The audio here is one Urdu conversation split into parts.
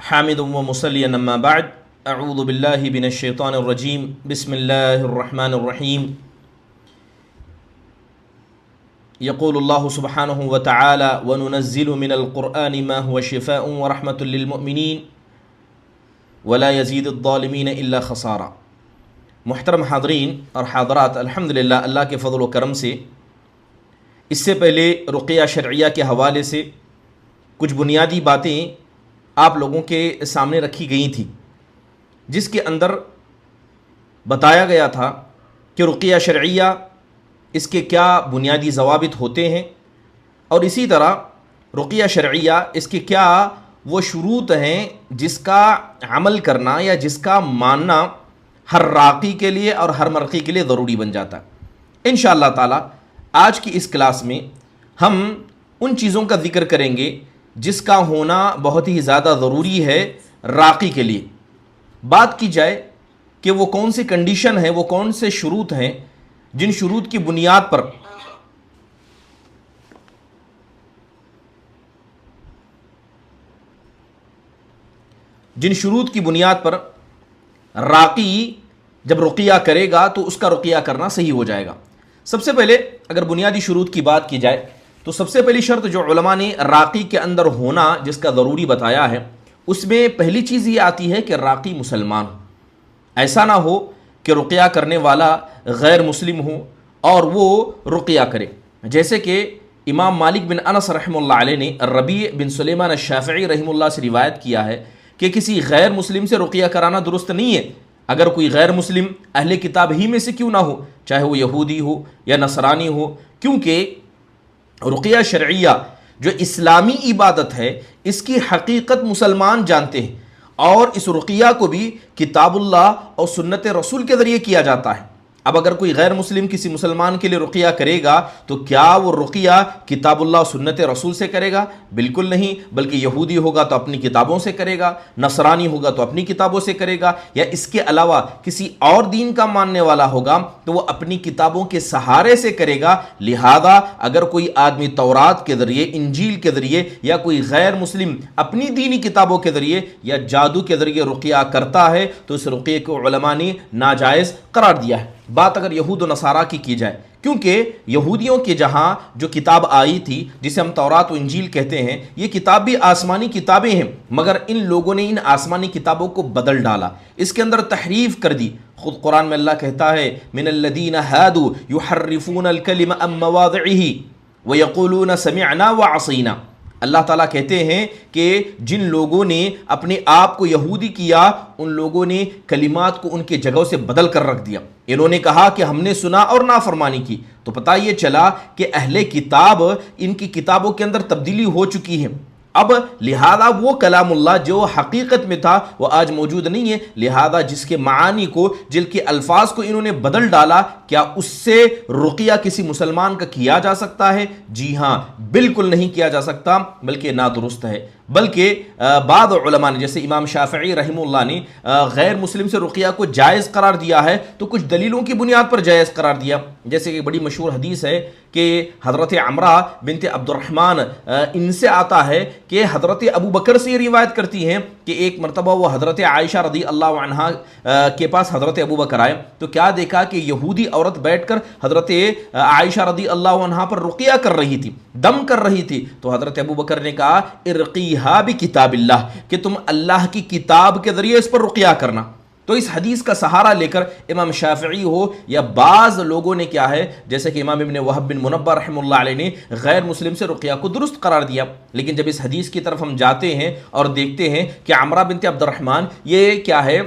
حامد و مصليا اما بعد اعوذ باللہ من الشیطان الرجیم بسم اللہ الرحمن الرحیم یقول اللہ سبحانہ وتعالی وننزل من القرآن ما هو شفاء ورحمة للمؤمنین ولا يزيد الظالمین الا خسارا۔ محترم حاضرین اور حاضرات، الحمدللہ اللہ کے فضل و کرم سے اس سے پہلے رقیہ شرعیہ کے حوالے سے کچھ بنیادی باتیں آپ لوگوں کے سامنے رکھی گئی تھیں، جس کے اندر بتایا گیا تھا کہ رقیہ شرعیہ اس کے کیا بنیادی ضوابط ہوتے ہیں، اور اسی طرح رقیہ شرعیہ اس کے کیا وہ شروط ہیں جس کا عمل کرنا یا جس کا ماننا ہر راقی کے لیے اور ہر مرقی کے لیے ضروری بن جاتا ہے۔ انشاءاللہ تعالی آج کی اس کلاس میں ہم ان چیزوں کا ذکر کریں گے جس کا ہونا بہت ہی زیادہ ضروری ہے راقی کے لیے۔ بات کی جائے کہ وہ کون سی کنڈیشن ہے، وہ کون سے شروط ہیں جن شروط کی بنیاد پر راقی جب رقیہ کرے گا تو اس کا رقیہ کرنا صحیح ہو جائے گا۔ سب سے پہلے اگر بنیادی شروط کی بات کی جائے تو سب سے پہلی شرط جو علماء نے راقی کے اندر ہونا جس کا ضروری بتایا ہے، اس میں پہلی چیز یہ آتی ہے کہ راقی مسلمان ہو۔ ایسا نہ ہو کہ رقیہ کرنے والا غیر مسلم ہو اور وہ رقیہ کرے، جیسے کہ امام مالک بن انس رحمہ اللہ علیہ نے ربیع بن سلیمان الشافعی رحمہ اللہ سے روایت کیا ہے کہ کسی غیر مسلم سے رقیہ کرانا درست نہیں ہے، اگر کوئی غیر مسلم اہل کتاب ہی میں سے کیوں نہ ہو، چاہے وہ یہودی ہو یا نصرانی ہو، کیونکہ رقیہ شرعیہ جو اسلامی عبادت ہے اس کی حقیقت مسلمان جانتے ہیں، اور اس رقیہ کو بھی کتاب اللہ اور سنت رسول کے ذریعے کیا جاتا ہے۔ اب اگر کوئی غیر مسلم کسی مسلمان کے لیے رقیہ کرے گا تو کیا وہ رقیہ کتاب اللہ سنت رسول سے کرے گا؟ بالکل نہیں، بلکہ یہودی ہوگا تو اپنی کتابوں سے کرے گا، نصرانی ہوگا تو اپنی کتابوں سے کرے گا، یا اس کے علاوہ کسی اور دین کا ماننے والا ہوگا تو وہ اپنی کتابوں کے سہارے سے کرے گا۔ لہذا اگر کوئی آدمی تورات کے ذریعے، انجیل کے ذریعے، یا کوئی غیر مسلم اپنی دینی کتابوں کے ذریعے یا جادو کے ذریعے رقیہ کرتا ہے تو اس رقیہ کو علماء نے ناجائز قرار دیا ہے۔ بات اگر یہود و نصارہ کی جائے، کیونکہ یہودیوں کے جہاں جو کتاب آئی تھی جسے ہم تورات و انجیل کہتے ہیں، یہ کتاب بھی آسمانی کتابیں ہیں، مگر ان لوگوں نے ان آسمانی کتابوں کو بدل ڈالا، اس کے اندر تحریف کر دی۔ خود قرآن میں اللہ کہتا ہے من الذین ہادوا یحرفون الکلم عن مواضعہ ویقولون سمعنا وعصینا۔ اللہ تعالیٰ کہتے ہیں کہ جن لوگوں نے اپنے آپ کو یہودی کیا، ان لوگوں نے کلمات کو ان کے جگہوں سے بدل کر رکھ دیا۔ انہوں نے کہا کہ ہم نے سنا اور نافرمانی کی، تو پتہ یہ چلا کہ اہل کتاب ان کی کتابوں کے اندر تبدیلی ہو چکی ہے۔ اب لہذا وہ کلام اللہ جو حقیقت میں تھا وہ آج موجود نہیں ہے، لہذا جس کے معانی کو، جن کے الفاظ کو انہوں نے بدل ڈالا، کیا اس سے رقیہ کسی مسلمان کا کیا جا سکتا ہے؟ جی ہاں، بالکل نہیں کیا جا سکتا، بلکہ نادرست ہے۔ بلکہ بعض علماء نے، جیسے امام شافعی رحمہ اللہ نے غیر مسلم سے رقیہ کو جائز قرار دیا ہے تو کچھ دلیلوں کی بنیاد پر جائز قرار دیا، جیسے کہ بڑی مشہور حدیث ہے کہ حضرت عمرہ بنت عبد الرحمن ان سے آتا ہے کہ حضرت ابو بکر سے یہ روایت کرتی ہیں کہ ایک مرتبہ وہ حضرت عائشہ رضی اللہ عنہا کے پاس حضرت ابو بکر آئے تو کیا دیکھا کہ یہودی عورت بیٹھ کر حضرت عائشہ رضی اللہ عنہا پر رقیہ کر رہی تھی، دم کر رہی تھی، تو حضرت ابو بکر نے کہا ارقیہا بکتاب اللہ، کہ تم اللہ کی کتاب کے ذریعے اس پر رقیہ کرنا۔ تو اس حدیث کا سہارا لے کر امام شافعی ہو یا بعض لوگوں نے کیا ہے، جیسے کہ امام ابن وہب بن منبہ رحمہ اللہ علیہ نے غیر مسلم سے رقیہ کو درست قرار دیا، لیکن جب اس حدیث کی طرف ہم جاتے ہیں اور دیکھتے ہیں کہ عمرہ بنت عبد الرحمن یہ کیا ہے،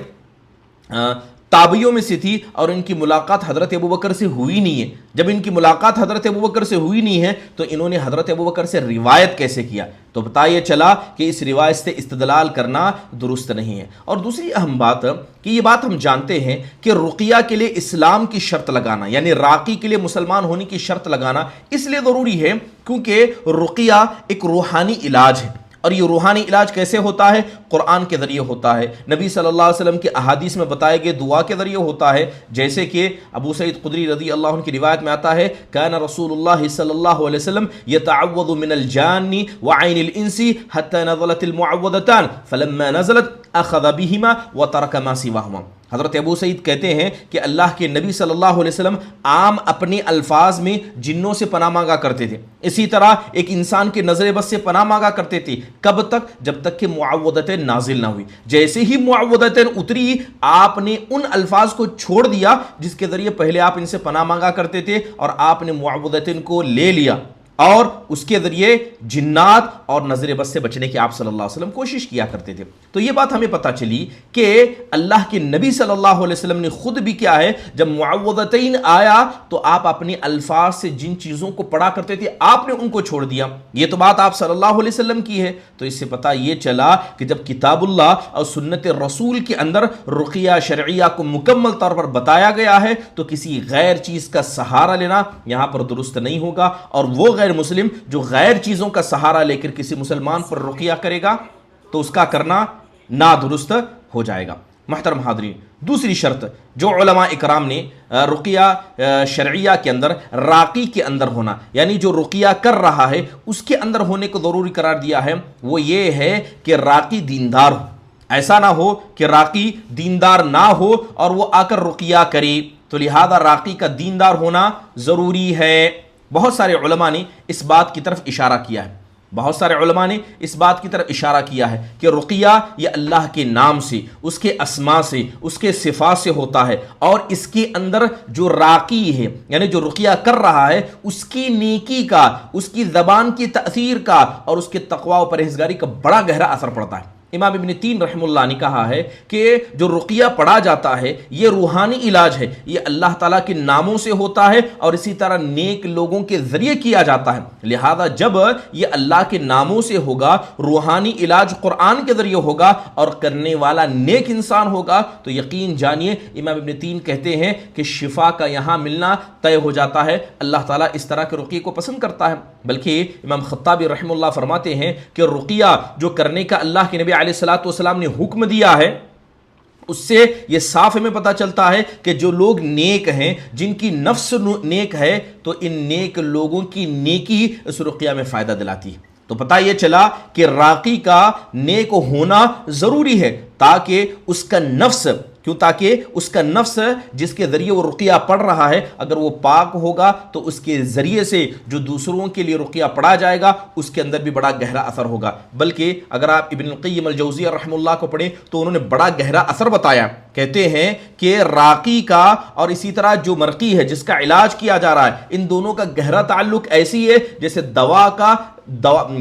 تابعیوں میں سے تھی اور ان کی ملاقات حضرت ابو بکر سے ہوئی نہیں ہے۔ جب ان کی ملاقات حضرت ابو بکر سے ہوئی نہیں ہے تو انہوں نے حضرت ابو بکر سے روایت کیسے کیا؟ تو پتہ یہ چلا کہ اس روایت سے استدلال کرنا درست نہیں ہے۔ اور دوسری اہم بات کہ یہ بات ہم جانتے ہیں کہ رقیہ کے لیے اسلام کی شرط لگانا، یعنی راقی کے لیے مسلمان ہونے کی شرط لگانا اس لیے ضروری ہے کیونکہ رقیہ ایک روحانی علاج ہے۔ اور یہ روحانی علاج کیسے ہوتا ہے؟ قرآن کے ذریعے ہوتا ہے، نبی صلی اللہ علیہ وسلم کے احادیث میں بتائے گئے دعا کے ذریعے ہوتا ہے، جیسے کہ ابو سعید خدری رضی اللہ عنہ کی روایت میں آتا ہے کان رسول اللہ صلی اللہ علیہ وسلم یتعوذ من الجان وعین الانس حتی نزلت المعوذتان فلما نزلت اخذ بهما وترک ما سواهما۔ حضرت ابو سعید کہتے ہیں کہ اللہ کے نبی صلی اللہ علیہ وسلم عام اپنے الفاظ میں جنوں سے پناہ مانگا کرتے تھے، اسی طرح ایک انسان کے نظر بس سے پناہ مانگا کرتے تھے، کب تک؟ جب تک کہ معوذتین نازل نہ ہوئی۔ جیسے ہی معوذتین اتری آپ نے ان الفاظ کو چھوڑ دیا جس کے ذریعے پہلے آپ ان سے پناہ مانگا کرتے تھے، اور آپ نے معوذتین کو لے لیا اور اس کے ذریعے جنات اور نظر بد سے بچنے کی آپ صلی اللہ علیہ وسلم کوشش کیا کرتے تھے۔ تو یہ بات ہمیں پتہ چلی کہ اللہ کے نبی صلی اللہ علیہ وسلم نے خود بھی کیا ہے، جب معوذتین آیا تو آپ اپنے الفاظ سے جن چیزوں کو پڑھا کرتے تھے آپ نے ان کو چھوڑ دیا۔ یہ تو بات آپ صلی اللہ علیہ وسلم کی ہے، تو اس سے پتہ یہ چلا کہ جب کتاب اللہ اور سنت رسول کے اندر رقیہ شرعیہ کو مکمل طور پر بتایا گیا ہے تو کسی غیر چیز کا سہارا لینا یہاں پر درست نہیں ہوگا، اور وہ غیر مسلم جو غیر چیزوں کا سہارا لے کر کسی مسلمان پر رقیہ کرے گا تو اس کا کرنا نادرست ہو جائے گا۔ محترم حاضرین، دوسری شرط جو علماء اکرام نے رقیہ شرعیہ کے اندر راقی کے اندر ہونا، یعنی جو رقیہ کر رہا ہے اس کے اندر ہونے کو ضروری قرار دیا ہے، وہ یہ ہے کہ راقی دیندار ہو۔ ایسا نہ ہو کہ راقی دیندار نہ ہو اور وہ آ کر رقیہ کرے، تو لہذا راقی کا دیندار ہونا ضروری ہے۔ بہت سارے علماء نے اس بات کی طرف اشارہ کیا ہے، بہت سارے علماء نے اس بات کی طرف اشارہ کیا ہے کہ رقیہ یہ اللہ کے نام سے، اس کے اسماء سے، اس کے صفات سے ہوتا ہے، اور اس کے اندر جو راقی ہے یعنی جو رقیہ کر رہا ہے اس کی نیکی کا، اس کی زبان کی تأثیر کا اور اس کے تقوی و پرہیزگاری کا بڑا گہرا اثر پڑتا ہے۔ امام ابن تین رحمہ اللہ نے کہا ہے کہ جو رقیہ پڑھا جاتا ہے یہ روحانی علاج ہے، یہ اللہ تعالیٰ کے ناموں سے ہوتا ہے اور اسی طرح نیک لوگوں کے ذریعے کیا جاتا ہے، لہذا جب یہ اللہ کے ناموں سے ہوگا، روحانی علاج قرآن کے ذریعے ہوگا اور کرنے والا نیک انسان ہوگا، تو یقین جانیے امام ابن تین کہتے ہیں کہ شفا کا یہاں ملنا طے ہو جاتا ہے۔ اللہ تعالیٰ اس طرح کے رقیے کو پسند کرتا ہے، بلکہ امام خطابی رحمہ اللہ فرماتے ہیں کہ رقیہ جو کرنے کا اللہ کے نبی علیہ الصلوۃ والسلام نے حکم دیا ہے، اس سے یہ صاف ہمیں پتہ چلتا ہے کہ جو لوگ نیک ہیں، جن کی نفس نیک ہے، تو ان نیک لوگوں کی نیکی اس رقیہ میں فائدہ دلاتی ہے۔ تو پتہ یہ چلا کہ راقی کا نیک ہونا ضروری ہے تاکہ اس کا نفس، تاکہ اس کا نفس جس کے ذریعے وہ رقیہ پڑھ رہا ہے اگر وہ پاک ہوگا تو اس کے ذریعے سے جو دوسروں کے لیے رقیہ پڑھا جائے گا اس کے اندر بھی بڑا گہرا اثر ہوگا۔ بلکہ اگر آپ ابن القیم الجوزیہ رحمہ اللہ کو پڑھیں تو انہوں نے بڑا گہرا اثر بتایا، کہتے ہیں کہ راقی کا اور اسی طرح جو مرقی ہے جس کا علاج کیا جا رہا ہے، ان دونوں کا گہرا تعلق ایسی ہے جیسے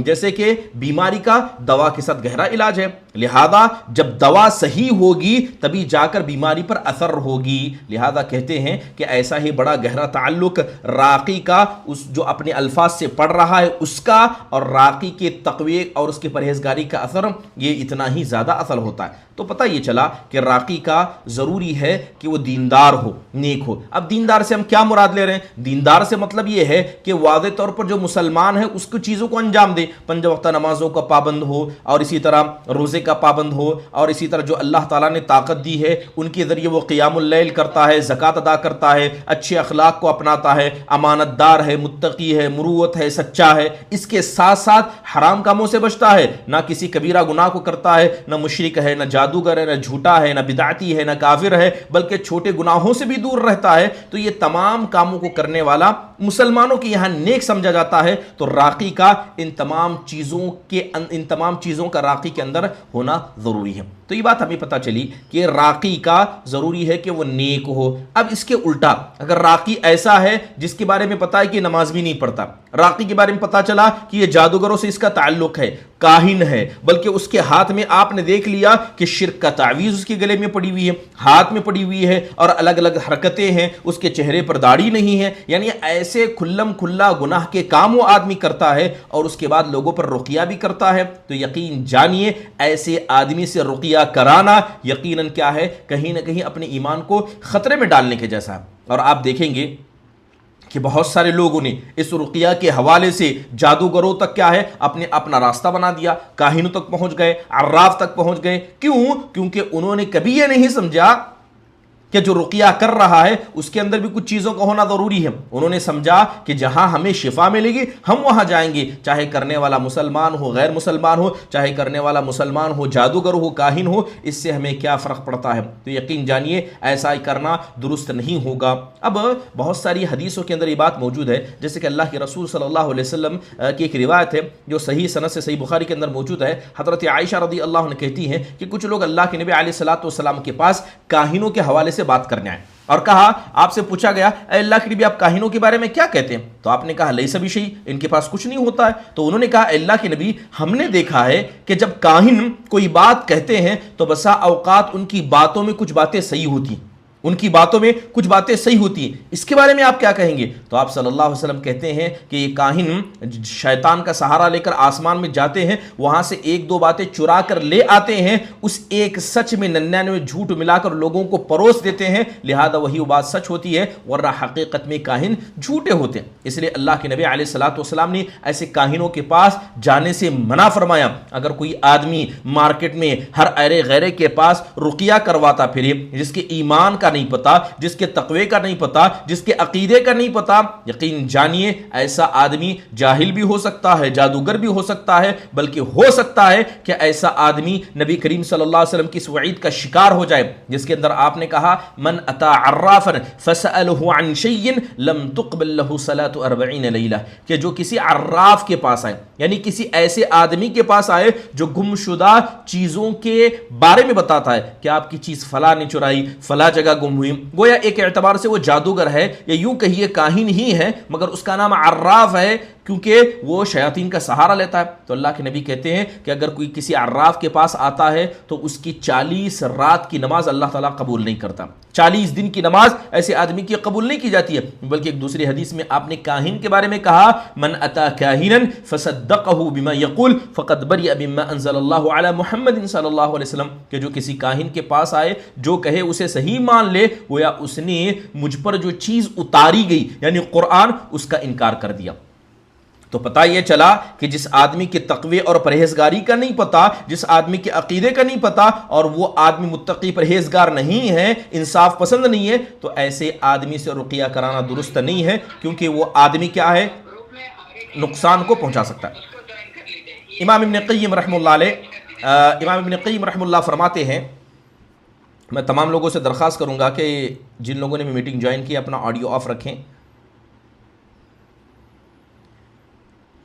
جیسے کہ بیماری کا دوا کے ساتھ گہرا علاج ہے، لہذا جب دوا صحیح ہوگی تبھی جا کر بیماری پر اثر ہوگی۔ لہذا کہتے ہیں کہ ایسا ہی بڑا گہرا تعلق راقی کا، اس جو اپنے الفاظ سے پڑھ رہا ہے اس کا، اور راقی کے تقوی اور اس کی پرہیزگاری کا اثر، یہ اتنا ہی زیادہ اثر ہوتا ہے۔ تو پتہ یہ چلا کہ راقی کا ضروری ہے کہ وہ دیندار ہو، نیک ہو۔ اب دیندار سے ہم کیا مراد لے رہے ہیں؟ دیندار سے مطلب یہ ہے کہ واضح طور پر جو مسلمان ہے اس کو چیزوں کو انجام دے، 5 وقت نمازوں کا پابند ہو، اور اسی طرح روزے کا پابند ہو، اور اسی طرح جو اللہ تعالیٰ نے طاقت دی ہے ان کے ذریعے وہ قیام اللیل کرتا ہے، زکوٰۃ ادا کرتا ہے، اچھے اخلاق کو اپناتا ہے، امانت دار ہے، متقی ہے، مروت ہے، سچا ہے، اس کے ساتھ ساتھ حرام کاموں سے بچتا ہے، نہ کسی کبیرہ گناہ کو کرتا ہے، نہ مشرک ہے، نہ جادوگر ہے، نہ جھوٹا ہے، نہ بدعتی ہے، نہ کافر ہے، بلکہ چھوٹے گناہوں سے بھی دور رہتا ہے، تو یہ تمام کاموں کو کرنے والا مسلمانوں کے یہاں نیک سمجھا جاتا ہے۔ تو راقی کا ان تمام چیزوں کا راقی کے اندر ہونا ضروری ہے۔ تو یہ بات ہمیں پتہ چلی کہ راقی کا ضروری ہے کہ وہ نیک ہو۔ اب اس کے الٹا اگر راقی ایسا ہے جس کے بارے میں پتہ ہے کہ نماز بھی نہیں پڑھتا، راقی کے بارے میں پتہ چلا کہ یہ جادوگروں سے اس کا تعلق ہے، کاہن ہے، بلکہ اس کے ہاتھ میں آپ نے دیکھ لیا کہ شرک کا تعویذ اس کے گلے میں پڑی ہوئی ہے، ہاتھ میں پڑی ہوئی ہے، اور الگ الگ حرکتیں ہیں، اس کے چہرے پر داڑھی نہیں ہے، یعنی ایسے کھلم کھلا گناہ کے کام وہ آدمی کرتا ہے اور اس کے بعد لوگوں پر رقیہ بھی کرتا ہے، تو یقین جانیے ایسے آدمی سے رقیہ کرانا یقیناً کیا ہے، کہیں نہ کہیں اپنے ایمان کو خطرے میں ڈالنے کے جیسا ہے۔ اور آپ دیکھیں گے کہ بہت سارے لوگوں نے اس رقیہ کے حوالے سے جادوگروں تک کیا ہے اپنا راستہ بنا دیا، کاہنوں تک پہنچ گئے، عراف تک پہنچ گئے۔ کیوں؟ کیونکہ انہوں نے کبھی یہ نہیں سمجھا کہ جو رقیہ کر رہا ہے اس کے اندر بھی کچھ چیزوں کا ہونا ضروری ہے۔ انہوں نے سمجھا کہ جہاں ہمیں شفا ملے گی ہم وہاں جائیں گے، چاہے کرنے والا مسلمان ہو غیر مسلمان ہو، چاہے کرنے والا مسلمان ہو جادوگر ہو کاہن ہو، اس سے ہمیں کیا فرق پڑتا ہے؟ تو یقین جانیے ایسا ہی کرنا درست نہیں ہوگا۔ اب بہت ساری حدیثوں کے اندر یہ بات موجود ہے، جیسے کہ اللہ کے رسول صلی اللہ علیہ وسلم کی ایک روایت ہے جو صحیح سند سے صحیح بخاری کے اندر موجود ہے۔ حضرت عائشہ رضی اللہ عنہ کہتی ہیں کہ کچھ لوگ اللہ کے نبی علیہ الصلوۃ والسلام کے پاس کاہنوں کے حوالے سے بات کرنے آئے اور کہا، آپ سے پوچھا گیا اے اللہ کے نبی آپ کاہنوں کے بارے میں کیا کہتے ہیں؟ تو آپ نے کہا لیس بشیء، ان کے پاس کچھ نہیں ہوتا ہے۔ تو انہوں نے کہا اے اللہ کے نبی ہم نے دیکھا ہے کہ جب کاہن کوئی بات کہتے ہیں تو بسا اوقات ان کی باتوں میں کچھ باتیں صحیح ہوتی ہیں، ان کی باتوں میں کچھ باتیں صحیح ہوتی ہیں، اس کے بارے میں آپ کیا کہیں گے؟ تو آپ صلی اللہ علیہ وسلم کہتے ہیں کہ یہ کاہن شیطان کا سہارا لے کر آسمان میں جاتے ہیں، وہاں سے ایک دو باتیں چرا کر لے آتے ہیں، اس ایک سچ میں 99 جھوٹ ملا کر لوگوں کو پروس دیتے ہیں، لہذا وہی وہ بات سچ ہوتی ہے، ورنہ حقیقت میں کاہن جھوٹے ہوتے ہیں۔ اس لیے اللہ کے نبی علیہ الصلوۃ والسلام نے ایسے کاہنوں کے پاس جانے سے منع فرمایا۔ اگر کوئی آدمی مارکیٹ میں ہر ایرے غیرے کے پاس رقیہ کرواتا پھرے، جس کے ایمان کا نہیں پتا، جس کے تقوی کا نہیں پتا، جس کے عقیدے کا نہیں پتا، یقین جانیے ایسا آدمی جاہل بھی ہو سکتا ہے، جادوگر بھی ہو سکتا ہے، بلکہ ہو سکتا ہے کہ ایسا آدمی نبی کریم صلی اللہ علیہ وسلم کی اس وعید کا شکار ہو جائے جس کے اندر آپ نے کہا من اتا عرافا فسألہ عن شیء لم تقبل له صلاة 40 لیلہ، کہ جو کسی عراف کے پاس آئے، یعنی کسی ایسے آدمی کے پاس آئے جو گمشدہ چیزوں کے بارے میں بتاتا ہے کہ آپ کی چیز فلاں نے چرائی، فلاں جگہ گم ہوئی، گویا ایک اعتبار سے وہ جادوگر ہے یا یوں کہیے کاہن ہی ہے، مگر اس کا نام عراف ہے کیونکہ وہ شیاطین کا سہارا لیتا ہے۔ تو اللہ کے نبی کہتے ہیں کہ اگر کوئی کسی عراف کے پاس آتا ہے تو اس کی 40 رات کی نماز اللہ تعالیٰ قبول نہیں کرتا، 40 دن کی نماز ایسے آدمی کی قبول نہیں کی جاتی ہے۔ بلکہ ایک دوسری حدیث میں آپ نے کاہن کے بارے میں کہا من اتا کاہنا فصدقہ بما یقول فقد برئ مما انزل اللہ علی محمد صلی اللہ علیہ وسلم، کہ جو کسی کاہن کے پاس آئے جو کہے اسے صحیح مان لے، گویا اس نے مجھ پر جو چیز اتاری گئی یعنی قرآن، اس کا انکار کر دیا۔ تو پتہ یہ چلا کہ جس آدمی کے تقوی اور پرہیزگاری کا نہیں پتا، جس آدمی کے عقیدے کا نہیں پتا، اور وہ آدمی متقی پرہیزگار نہیں ہے، انصاف پسند نہیں ہے، تو ایسے آدمی سے رقیہ کرانا درست نہیں ہے، کیونکہ وہ آدمی کیا ہے نقصان کو پہنچا سکتا ہے۔ امام ابن قیم رحمہ اللہ فرماتے ہیں، میں تمام لوگوں سے درخواست کروں گا کہ جن لوگوں نے بھی میٹنگ جوائن کی اپنا آڈیو آف رکھیں۔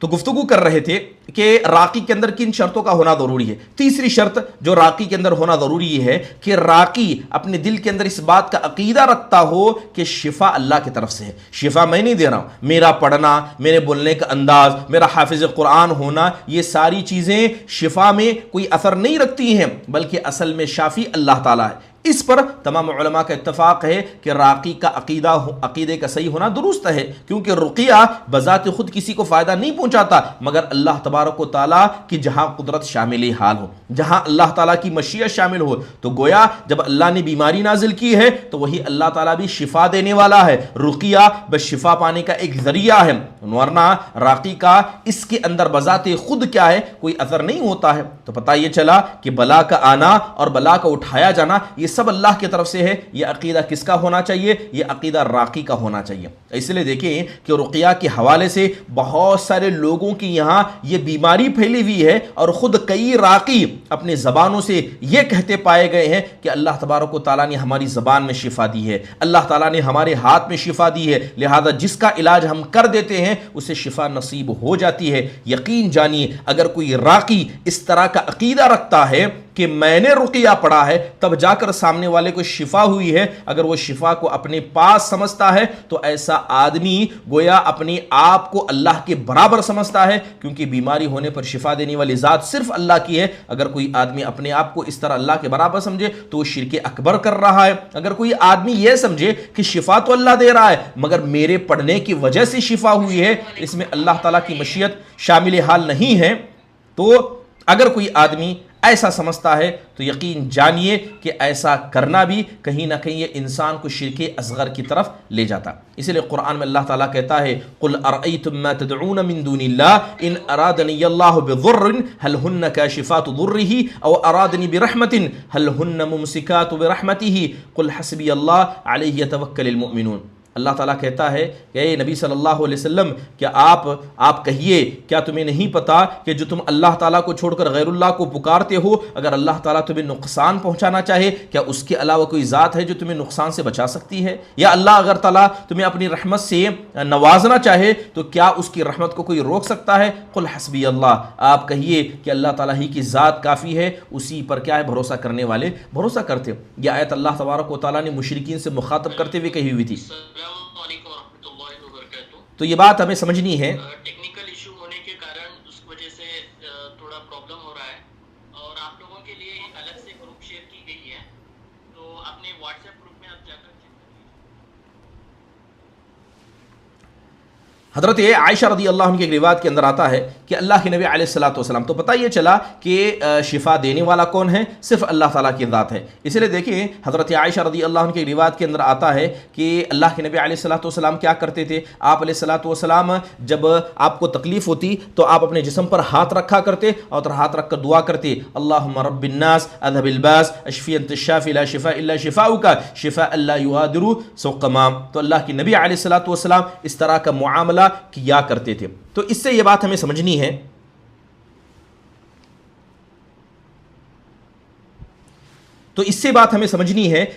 تو گفتگو کر رہے تھے کہ راقی کے اندر کن شرطوں کا ہونا ضروری ہے۔ تیسری شرط جو راقی کے اندر ہونا ضروری ہے کہ راقی اپنے دل کے اندر اس بات کا عقیدہ رکھتا ہو کہ شفا اللہ کی طرف سے ہے، شفا میں نہیں دے رہا ہوں، میرا پڑھنا، میرے بولنے کا انداز، میرا حافظ قرآن ہونا، یہ ساری چیزیں شفا میں کوئی اثر نہیں رکھتی ہیں، بلکہ اصل میں شافی اللہ تعالیٰ ہے۔ اس پر تمام علماء کا اتفاق ہے کہ راقی کا عقیدے کا صحیح ہونا درست ہے، کیونکہ رقیہ بذات خود کسی کو فائدہ نہیں پہنچاتا، مگر اللہ تبارک و تعالیٰ کی جہاں قدرت شامل حال ہو، جہاں اللہ تعالیٰ کی مشیت شامل ہو، تو گویا جب اللہ نے بیماری نازل کی ہے تو وہی اللہ تعالیٰ بھی شفا دینے والا ہے۔ رقیہ بس شفا پانے کا ایک ذریعہ ہے، ورنہ راقی کا اس کے اندر بذات خود کیا ہے کوئی اثر نہیں ہوتا ہے۔ تو پتہ یہ چلا کہ بلا کا آنا اور بلا کا اٹھایا جانا یہ سب اللہ کی طرف سے ہے۔ یہ عقیدہ کس کا ہونا چاہیے؟ یہ عقیدہ راقی کا ہونا چاہیے۔ اس لیے دیکھیں کہ رقیہ کے حوالے سے بہت سارے لوگوں کی یہاں یہ بیماری پھیلی ہوئی ہے، اور خود کئی راقی اپنے زبانوں سے یہ کہتے پائے گئے ہیں کہ اللہ تبارک و تعالیٰ نے ہماری زبان میں شفا دی ہے، اللہ تعالیٰ نے ہمارے ہاتھ میں شفا دی ہے، لہذا جس کا علاج ہم کر دیتے ہیں اسے شفا نصیب ہو جاتی ہے۔ یقین جانیے اگر کوئی راقی اس طرح کا عقیدہ رکھتا ہے کہ میں نے رقیہ پڑھا ہے تب جا کر سامنے والے کو شفا ہوئی ہے، اگر وہ شفا کو اپنے پاس سمجھتا ہے تو ایسا آدمی گویا اپنے آپ کو اللہ کے برابر سمجھتا ہے، کیونکہ بیماری ہونے پر شفا دینے والی ذات صرف اللہ کی ہے۔ اگر کوئی آدمی اپنے آپ کو اس طرح اللہ کے برابر سمجھے تو وہ شرک اکبر کر رہا ہے۔ اگر کوئی آدمی یہ سمجھے کہ شفا تو اللہ دے رہا ہے مگر میرے پڑھنے کی وجہ سے شفا ہوئی ہے، اس میں اللہ تعالیٰ کی مشیت شامل حال نہیں ہے، تو اگر کوئی آدمی ایسا سمجھتا ہے تو یقین جانیے کہ ایسا کرنا بھی کہیں نہ کہیں یہ انسان کو شرک اصغر کی طرف لے جاتا. اسی لیے قرآن میں اللہ تعالیٰ کہتا ہے قل ارأیتم ما تدعون من دون اللہ ان ارادنی اللہ بضر هل ہن کاشفات ضرہ او ارادنی برحمت هل ہن ممسکات برحمتہ قل حسبی اللہ علیہ یتوکل المؤمنون. اللہ تعالیٰ کہتا ہے کہ اے نبی صلی اللہ علیہ وسلم کیا آپ کہیے کیا تمہیں نہیں پتا کہ جو تم اللہ تعالیٰ کو چھوڑ کر غیر اللہ کو پکارتے ہو اگر اللہ تعالیٰ تمہیں نقصان پہنچانا چاہے کیا اس کے علاوہ کوئی ذات ہے جو تمہیں نقصان سے بچا سکتی ہے؟ یا اللہ اگر تعالیٰ تمہیں اپنی رحمت سے نوازنا چاہے تو کیا اس کی رحمت کو کوئی روک سکتا ہے؟ قل حسبی اللہ، آپ کہیے کہ اللہ تعالیٰ ہی کی ذات کافی ہے، اسی پر کیا ہے بھروسہ کرنے والے بھروسہ کرتے. یہ آیت اللہ تبارک و تعالیٰ نے مشرکین سے مخاطب کرتے ہوئے کہی ہوئی تھی. تو یہ بات ہمیں سمجھنی ہے. ٹیکنیکل ایشو ہونے کے کارن اس وجہ سے تھوڑا پرابلم ہو رہا ہے اور آپ لوگوں کے لیے الگ سے گروپ شیئر کی گئی ہے تو اپنے واٹس ایپ گروپ میں آپ جا کر چیک کر لیجیے. حضرت عائشہ رضی اللہ عنہ کی ایک روایت کے اندر آتا ہے کہ اللہ کے نبی علیہ الصلوۃ والسلام، تو پتہ یہ چلا کہ شفا دینے والا کون ہے؟ صرف اللہ تعالیٰ کی ذات ہے. اس لیے دیکھیں حضرت عائشہ رضی اللہ عنہ کی روایت کے اندر آتا ہے کہ اللہ کے نبی علیہ الصلوۃ والسلام کیا کرتے تھے؟ آپ علیہ الصلوۃ والسلام جب آپ کو تکلیف ہوتی تو آپ اپنے جسم پر ہاتھ رکھا کرتے اور ہاتھ رکھ کر دعا کرتے اللہم رب الناس اذهب الباس اشفی انت الشافی لا شفاء الا شفاؤک شفاء لا یغادر سقما. تو اللہ کے نبی علیہ الصلوۃ والسلام اس طرح کا معاملہ کیا کرتے تھے. تو اس سے یہ بات ہمیں سمجھنی ہے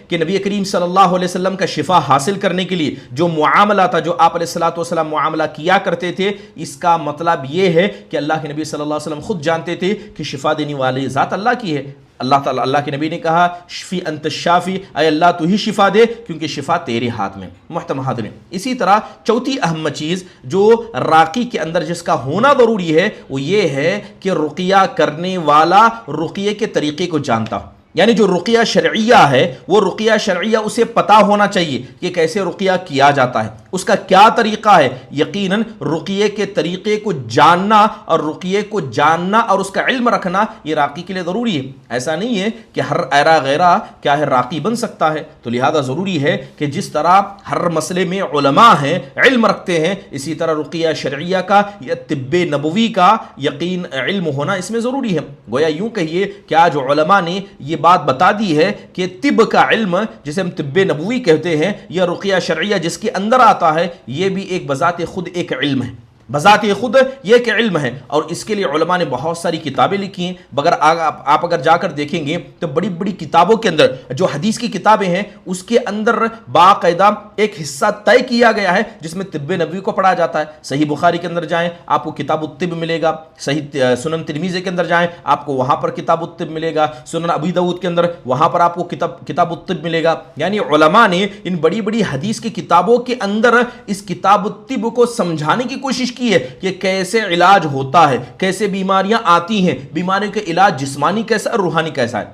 کہ نبی کریم صلی اللہ علیہ وسلم کا شفا حاصل کرنے کے لیے جو معاملہ تھا، جو آپ علیہ الصلوۃ والسلام معاملہ کیا کرتے تھے، اس کا مطلب یہ ہے کہ اللہ کے نبی صلی اللہ علیہ وسلم خود جانتے تھے کہ شفا دینے والی ذات اللہ کی ہے. اللہ کے نبی نے کہا شفی انت الشافی، اے اللہ تو ہی شفا دے کیونکہ شفا تیرے ہاتھ میں. محترم حاضرین، اسی طرح چوتھی اہم چیز جو راقی کے اندر جس کا ہونا ضروری ہے وہ یہ ہے کہ رقیہ کرنے والا رقیے کے طریقے کو جانتا ہو. یعنی جو رقیہ شرعیہ ہے وہ رقیہ شرعیہ اسے پتہ ہونا چاہیے کہ کیسے رقیہ کیا جاتا ہے، اس کا کیا طریقہ ہے. یقیناً رقیے کے طریقے کو جاننا اور رقیے کو جاننا اور اس کا علم رکھنا یہ راقی کے لیے ضروری ہے. ایسا نہیں ہے کہ ہر ایرا غیرہ کیا ہے راقی بن سکتا ہے. تو لہذا ضروری ہے کہ جس طرح ہر مسئلے میں علماء ہیں، علم رکھتے ہیں، اسی طرح رقیہ شرعیہ کا یا طب نبوی کا یقین علم ہونا اس میں ضروری ہے. گویا یوں کہیے کہ آج علماء نے یہ بات بتا دی ہے کہ طب کا علم جسے ہم طب نبوی کہتے ہیں یا رقیہ شرعیہ جس کے اندر آتا ہے، یہ بھی ایک بذات خود ایک علم ہے. بذات خود یہ ایک علم ہے اور اس کے لیے علماء نے بہت ساری کتابیں لکھی ہیں. مگر آپ اگر جا کر دیکھیں گے تو بڑی بڑی کتابوں کے اندر جو حدیث کی کتابیں ہیں اس کے اندر باقاعدہ ایک حصہ طے کیا گیا ہے جس میں طب نبوی کو پڑھا جاتا ہے. صحیح بخاری کے اندر جائیں آپ کو کتاب الطب ملے گا، صحیح سنن ترمذی کے اندر جائیں آپ کو وہاں پر کتاب الطب ملے گا، سنن ابی داؤد کے اندر وہاں پر آپ کو کتاب الطب ملے گا. یعنی علماء نے ان بڑی بڑی حدیث کی کتابوں کے اندر اس کتاب الطب کو سمجھانے کی کوشش کی ہے کہ کیسے علاج ہوتا ہے، کیسے بیماریاں آتی ہیں، بیماریوں کے علاج جسمانی کیسا اور روحانی کیسا ہے.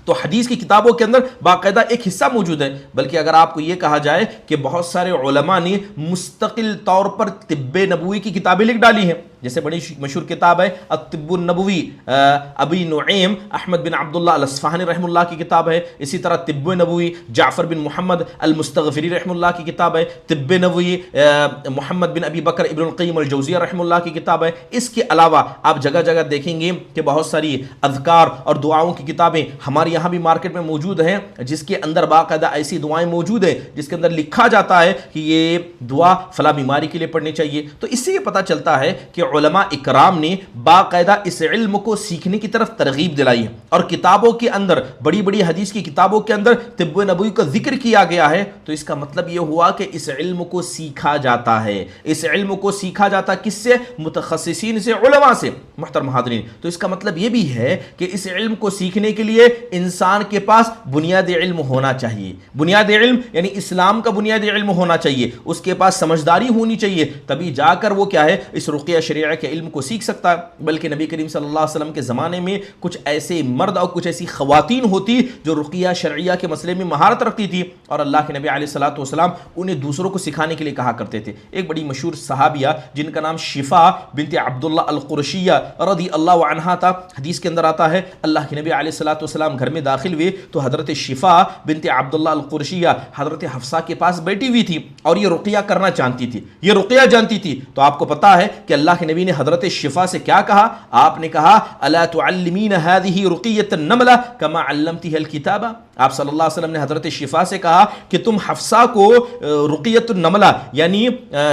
تو حدیث کی کتابوں کے اندر باقاعدہ ایک حصہ موجود ہے. بلکہ اگر آپ کو یہ کہا جائے کہ بہت سارے علماء نے مستقل طور پر طب نبوی کی کتابیں لکھ ڈالی ہیں. جیسے بڑی مشہور کتاب ہے الطب النبوی، ابی نعیم احمد بن عبداللہ الاصفہانی رحمہ اللہ کی کتاب ہے. اسی طرح طب نبوی جعفر بن محمد المستغفری رحمہ اللہ کی کتاب ہے. طب نبوی محمد بن ابی بکر ابن القیم الجوزیہ رحمہ اللہ کی کتاب ہے. اس کے علاوہ آپ جگہ جگہ دیکھیں گے کہ بہت ساری اذکار اور دعاؤں کی کتابیں ہمارے یہاں بھی مارکیٹ میں موجود ہیں جس کے اندر باقاعدہ ایسی دعائیں موجود ہیں جس کے اندر لکھا جاتا ہے کہ یہ دعا فلاں بیماری کے لیے پڑھنی چاہیے. تو اس سے یہ پتہ چلتا ہے کہ علماء اکرام نے باقاعدہ اس علم کو سیکھنے کی طرف ترغیب دلائی ہے اور کتابوں کے اندر بڑی بڑی حدیث کی کتابوں کے اندر طب نبوی کا ذکر کیا گیا ہے. تو اس کا مطلب یہ ہوا کہ اس علم کو سیکھا جاتا ہے. اس علم کو سیکھا جاتا کس سے؟ متخصصین سے، علماء سے. محترم حاضرین، تو اس کا مطلب یہ بھی ہے کہ اس علم کو سیکھنے کے لیے انسان کے پاس بنیاد علم ہونا چاہیے. بنیاد علم یعنی اسلام کا بنیاد علم ہونا چاہیے, اس کے پاس سمجھداری ہونی چاہیے, تبھی جا کر وہ کیا ہے اس رقیہ شریعہ کے علم کو سیکھ سکتا ہے. بلکہ نبی کریم صلی اللہ علیہ وسلم کے زمانے میں کچھ ایسے مرد اور کچھ ایسی خواتین ہوتی جو رقیہ شرعیہ کے مسئلے میں مہارت رکھتی تھی, اور اللہ کے نبی علیہ الصلوۃ والسلام انہیں دوسروں کو سکھانے کے لیے کہا کرتے تھے. ایک بڑی مشہور صحابیہ جن کا نام شفا بنت عبداللہ القرشیہ رضی اللہ عنہا تھا, حدیث کے اندر آتا ہے اللہ کے نبی علیہ الصلوۃ والسلام گھر میں داخل ہوئے تو حضرت شفا بنت عبداللہ القرشیہ حضرت حفصہ کے پاس بیٹھی ہوئی تھی اور یہ رقیہ کرنا جانتی تھی, یہ رقیہ جانتی تھی. تو آپ کو پتا ہے کہ اللہ کے نبی نے حضرت شفا سے کیا کہا؟ آپ نے کہا الا تعلمین هذه رقیۃ النملہ کما علمتها الکتابہ. آپ صلی اللہ علیہ وسلم نے حضرت شفا سے کہا کہ تم حفصہ کو رقیۃ النملہ یعنی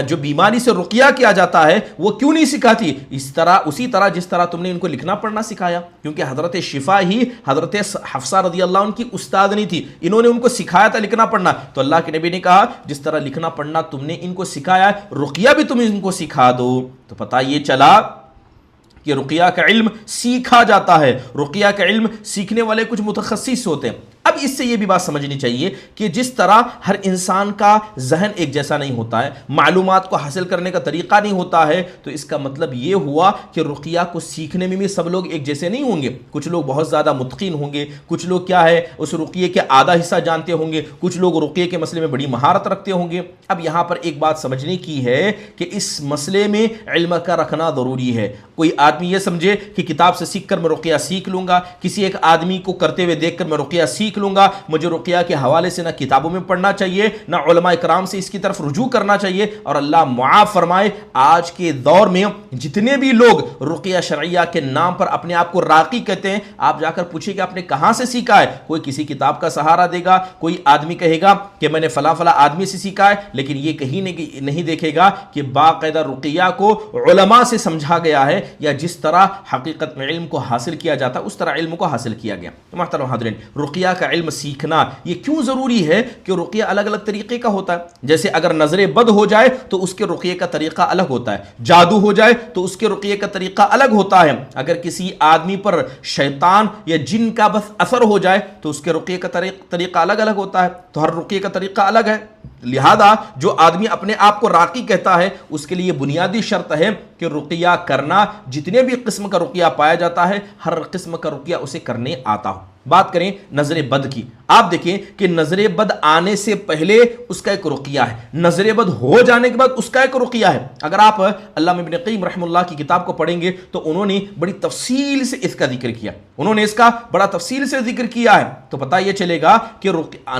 جو بیماری سے رقیہ کیا جاتا ہے وہ کیوں نہیں سکھاتی؟ اسی طرح جس طرح تم نے ان کو لکھنا پڑھنا سکھایا, کیونکہ حضرت شفا ہی حضرت حفصہ رضی اللہ عنہ کی استادنی تھی, انہوں نے ان کو سکھایا تھا لکھنا پڑھنا. تو اللہ کے نبی نے کہا جس طرح لکھنا پڑھنا تم نے ان کو سکھایا رقیہ بھی تم ان کو سکھا دو. تو پتہ یہ چلا کہ رقیہ کا علم سیکھا جاتا ہے, رقیہ کا علم سیکھنے والے کچھ متخصص ہوتے ہیں. اب اس سے یہ بھی بات سمجھنی چاہیے کہ جس طرح ہر انسان کا ذہن ایک جیسا نہیں ہوتا ہے, معلومات کو حاصل کرنے کا طریقہ نہیں ہوتا ہے, تو اس کا مطلب یہ ہوا کہ رقیہ کو سیکھنے میں بھی سب لوگ ایک جیسے نہیں ہوں گے. کچھ لوگ بہت زیادہ متقن ہوں گے, کچھ لوگ کیا ہے اس رقیے کے آدھا حصہ جانتے ہوں گے, کچھ لوگ رقیے کے مسئلے میں بڑی مہارت رکھتے ہوں گے. اب یہاں پر ایک بات سمجھنے کی ہے کہ اس مسئلے میں علم کا رکھنا ضروری ہے. کوئی آدمی یہ سمجھے کہ کتاب سے سیکھ کر میں رقیہ سیکھ لوں گا, کسی ایک آدمی کو کرتے ہوئے دیکھ کر میں رقیہ سیکھ لوں گا, مجھے رقیہ کے حوالے سے نہ کتابوں میں پڑھنا چاہیے نہ علماء کرام سے اس کی طرف رجوع کرنا چاہیے. اور اللہ معاف فرمائے آج کے دور میں جتنے بھی لوگ رقیہ شرعیہ کے نام پر اپنے آپ کو راقی کہتے ہیں, آپ جا کر پوچھیں کہ آپ نے کہاں سے سیکھا ہے. کوئی کسی کتاب کا سہارا دے گا, کوئی آدمی کہے گا کہ میں نے فلاں فلاں آدمی سے سیکھا ہے, لیکن یہ کہیں نہیں دیکھے گا کہ باقاعدہ رقیہ کو علماء سے سمجھا گیا ہے یا جس طرح حقیقت میں علم کو حاصل کیا جاتا اس طرح علم کو حاصل کیا گیا. محترم حاضرین, رقیہ کا علم سیکھنا یہ کیوں ضروری ہے کہ رقیہ الگ الگ طریقے کا ہوتا ہے. جیسے اگر نظر بد ہو جائے تو اس کے رقیے کا طریقہ الگ ہوتا ہے, جادو ہو جائے تو اس کے رقیے کا طریقہ الگ ہوتا ہے, اگر کسی آدمی پر شیطان یا جن کا بس اثر ہو جائے تو اس کے رقیے کا طریقہ الگ الگ ہوتا ہے. تو ہر رقیے کا طریقہ الگ ہے. لہذا جو آدمی اپنے آپ کو راقی کہتا ہے اس کے لیے بنیادی شرط ہے کہ رقیہ کرنا, جتنے بھی قسم کا رقیہ پایا جاتا ہے ہر قسم کا رقیہ اسے کرنے آتا ہو. بات کریں نظر بد کی, آپ دیکھیں کہ نظر بد آنے سے پہلے اس کا ایک رقیہ ہے, نظر بد ہو جانے کے بعد اس کا ایک رقیہ ہے. اگر آپ علامہ ابن قیم رحمہ اللہ کی کتاب کو پڑھیں گے تو انہوں نے بڑی تفصیل سے اس کا ذکر کیا, انہوں نے اس کا بڑا تفصیل سے ذکر کیا ہے. تو پتہ یہ چلے گا کہ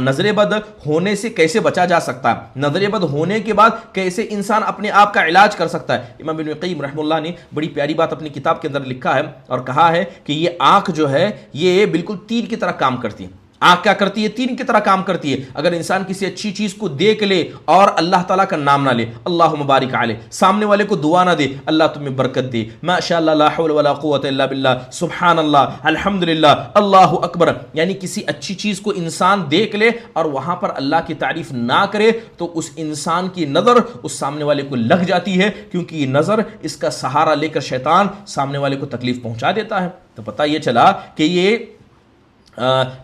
نظر بد ہونے سے کیسے بچا جا سکتا ہے, نظر بد ہونے کے بعد کیسے انسان اپنے آپ کا علاج کر سکتا ہے. امام ابن قیم رحمہ اللہ نے بڑی پیاری بات اپنی کتاب کے اندر لکھا ہے اور کہا ہے کہ یہ آنکھ جو ہے یہ بالکل تیر کی طرح کام کرتی ہے. آنکھ کیا کرتی ہے؟ تین کی طرح کام کرتی ہے. اگر انسان کسی اچھی چیز کو دیکھ لے اور اللہ تعالیٰ کا نام نہ لے, اللہم بارک علیہ, سامنے والے کو دعا نہ دے اللہ تمہیں برکت دے, ماشاءاللہ لا حول ولا قوت الا باللہ, سبحان اللہ, الحمدللہ, اللہ اکبر, یعنی کسی اچھی چیز کو انسان دیکھ لے اور وہاں پر اللہ کی تعریف نہ کرے تو اس انسان کی نظر اس سامنے والے کو لگ جاتی ہے, کیونکہ یہ نظر اس کا سہارا لے کر شیطان سامنے والے کو تکلیف پہنچا دیتا ہے. تو پتہ یہ چلا کہ یہ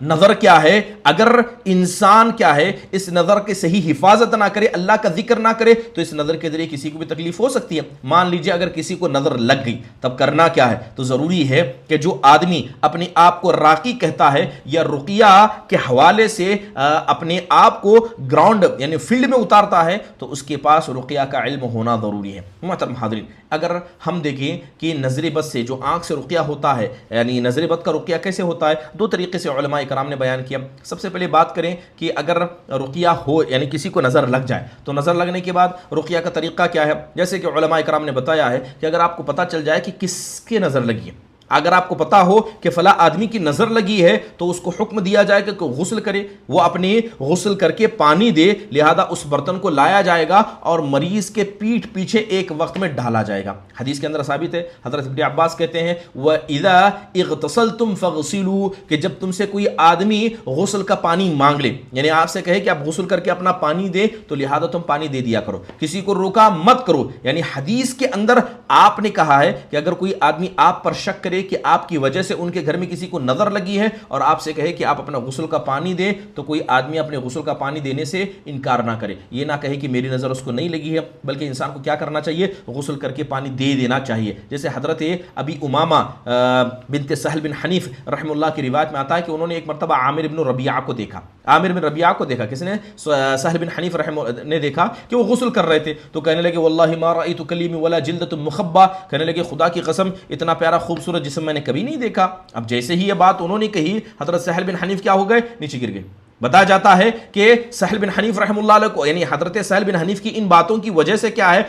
نظر کیا ہے, اگر انسان کیا ہے اس نظر کے صحیح حفاظت نہ کرے, اللہ کا ذکر نہ کرے, تو اس نظر کے ذریعے کسی کو بھی تکلیف ہو سکتی ہے. مان لیجئے اگر کسی کو نظر لگ گئی تب کرنا کیا ہے؟ تو ضروری ہے کہ جو آدمی اپنے آپ کو راقی کہتا ہے یا رقیہ کے حوالے سے اپنے آپ کو گراؤنڈ یعنی فیلڈ میں اتارتا ہے تو اس کے پاس رقیہ کا علم ہونا ضروری ہے. محترم حاضرین, اگر ہم دیکھیں کہ نظر بد سے جو آنکھ سے رقیہ ہوتا ہے, یعنی نظر بد کا رقیہ کیسے ہوتا ہے, دو طریقے سے علماء کرام نے بیان کیا. سب سے پہلے بات کریں کہ اگر رقیہ ہو یعنی کسی کو نظر لگ جائے تو نظر لگنے کے بعد رقیہ کا طریقہ کیا ہے. جیسے کہ علماء کرام نے بتایا ہے کہ اگر آپ کو پتہ چل جائے کہ کس کے نظر لگی ہے, اگر آپ کو پتا ہو کہ فلاں آدمی کی نظر لگی ہے تو اس کو حکم دیا جائے کہ غسل کرے, وہ اپنے غسل کر کے پانی دے, لہذا اس برتن کو لایا جائے گا اور مریض کے پیٹھ پیچھے ایک وقت میں ڈالا جائے گا. حدیث کے اندر ثابت ہے, حضرت ابن عباس کہتے ہیں وَإِذَا اِغْتَسَلْتُمْ فَغْسِلُوا, کہ جب تم سے کوئی آدمی غسل کا پانی مانگ لے, یعنی آپ سے کہے کہ آپ غسل کر کے اپنا پانی دے تو لہذا تم پانی دے دیا کرو, کسی کو روکا مت کرو. یعنی حدیث کے اندر آپ نے کہا ہے کہ اگر کوئی آدمی آپ پر شک کرے لے کہ آپ کی وجہ سے ان کے گھر میں کسی کو نظر لگی ہے اور آپ سے کہے کہ آپ اپنا غسل کا پانی دیں، تو کوئی آدمی اپنے غسل کا پانی دینے سے انکار نہ کرے، یہ نہ کہے کہ میری نظر اس کو نہیں لگی ہے، بلکہ انسان کو کیا کرنا چاہیے؟ غسل کر کے پانی دے دینا چاہیے۔ جیسے حضرت ابی امامہ بنت سہل بن حنیف رحم اللہ کی روایت میں آتا ہے کہ انہوں نے ایک مرتبہ عامر بن ربیعہ کو دیکھا۔ عامر بن ربیعہ کو دیکھا، کس نے؟ سہل بن حنیف نے دیکھا کہ وہ غسل کر رہے تھے، تو کہنے لگے واللہ ما رأیت کلیمی ولا جلدۃ مخبہ، کہنے لگے خدا کی قسم اتنا پیارا خوبصورت جسم میں نے کبھی نہیں دیکھا۔ اب جیسے ہی یہ بات انہوں نے کہی، حضرت سہل بن حنیف کیا ہو گئے؟ نیچے گر گئے۔ بتایا جاتا ہے کہ سہل بن حنیف رحم اللہ علیہ کو، یعنی حضرت سہل بن حنیف کی ان باتوں کی وجہ سے کیا ہے،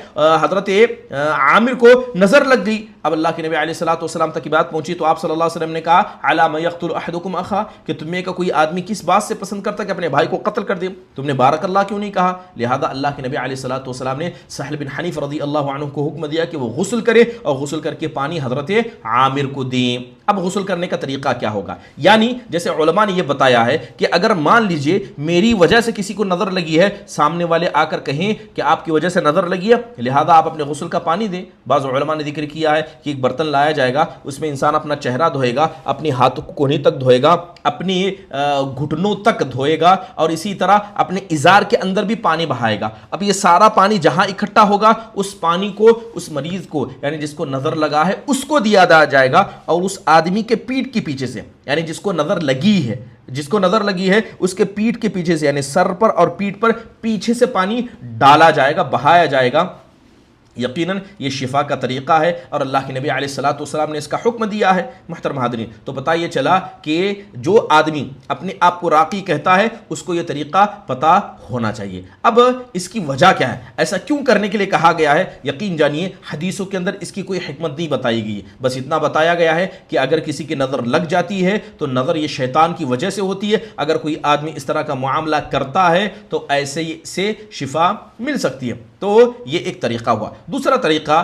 حضرت عامر کو نظر لگ گئی۔ اب اللہ کے نبی علیہ الصلوۃ والسلام تک کی بات پہنچی تو آپ صلی اللہ علیہ وسلم نے کہا علی ما یقتل احدکم اخا، کہ تم میں کا کوئی آدمی کس بات سے پسند کرتا کہ اپنے بھائی کو قتل کر دے؟ تم نے بارک اللہ کیوں نہیں کہا؟ لہذا اللہ کے نبی علیہ الصلوۃ والسلام نے سہل بن حنیف رضی اللہ عنہ کو حکم دیا کہ وہ غسل کرے اور غسل کر کے پانی حضرت عامر کو دیں۔ اب غسل کرنے کا طریقہ کیا ہوگا؟ یعنی جیسے علماء نے یہ بتایا ہے کہ اگر مان لیجئے میری وجہ سے کسی کو نظر لگی ہے، سامنے والے آ کر کہیں کہ آپ کی وجہ سے نظر لگی ہے لہذا آپ اپنے غسل کا پانی دیں۔ بعض علماء نے ذکر کیا ہے کہ ایک برتن لایا جائے گا، اس میں انسان اپنا چہرہ دھوئے گا، اپنی ہاتھوں کو کونی تک دھوئے گا، اپنی گھٹنوں تک دھوئے گا، اور اسی طرح اپنے ازار کے اندر بھی پانی بہائے گا۔ اب یہ سارا پانی جہاں اکٹھا ہوگا اس پانی کو اس مریض کو، یعنی جس کو نظر لگا ہے، اس کو دیا جائے گا، اور اس آدمی کے پیٹھ کے پیچھے سے، یعنی جس کو نظر لگی ہے اس کے پیٹھ کے پیچھے سے، یعنی سر پر اور پیٹھ پر پیچھے سے پانی ڈالا جائے گا، بہایا جائے گا۔ یقیناً یہ شفا کا طریقہ ہے اور اللہ کے نبی علیہ الصلوۃ والسلام نے اس کا حکم دیا ہے۔ محترم حاضرین، تو پتہ یہ چلا کہ جو آدمی اپنے آپ کو راقی کہتا ہے اس کو یہ طریقہ پتہ ہونا چاہیے۔ اب اس کی وجہ کیا ہے، ایسا کیوں کرنے کے لیے کہا گیا ہے؟ یقین جانیے حدیثوں کے اندر اس کی کوئی حکمت نہیں بتائی گئی ہے، بس اتنا بتایا گیا ہے کہ اگر کسی کی نظر لگ جاتی ہے تو نظر یہ شیطان کی وجہ سے ہوتی ہے، اگر کوئی آدمی اس طرح کا معاملہ کرتا ہے تو ایسے سے شفا مل سکتی ہے۔ تو یہ ایک طریقہ ہوا۔ دوسرا طریقہ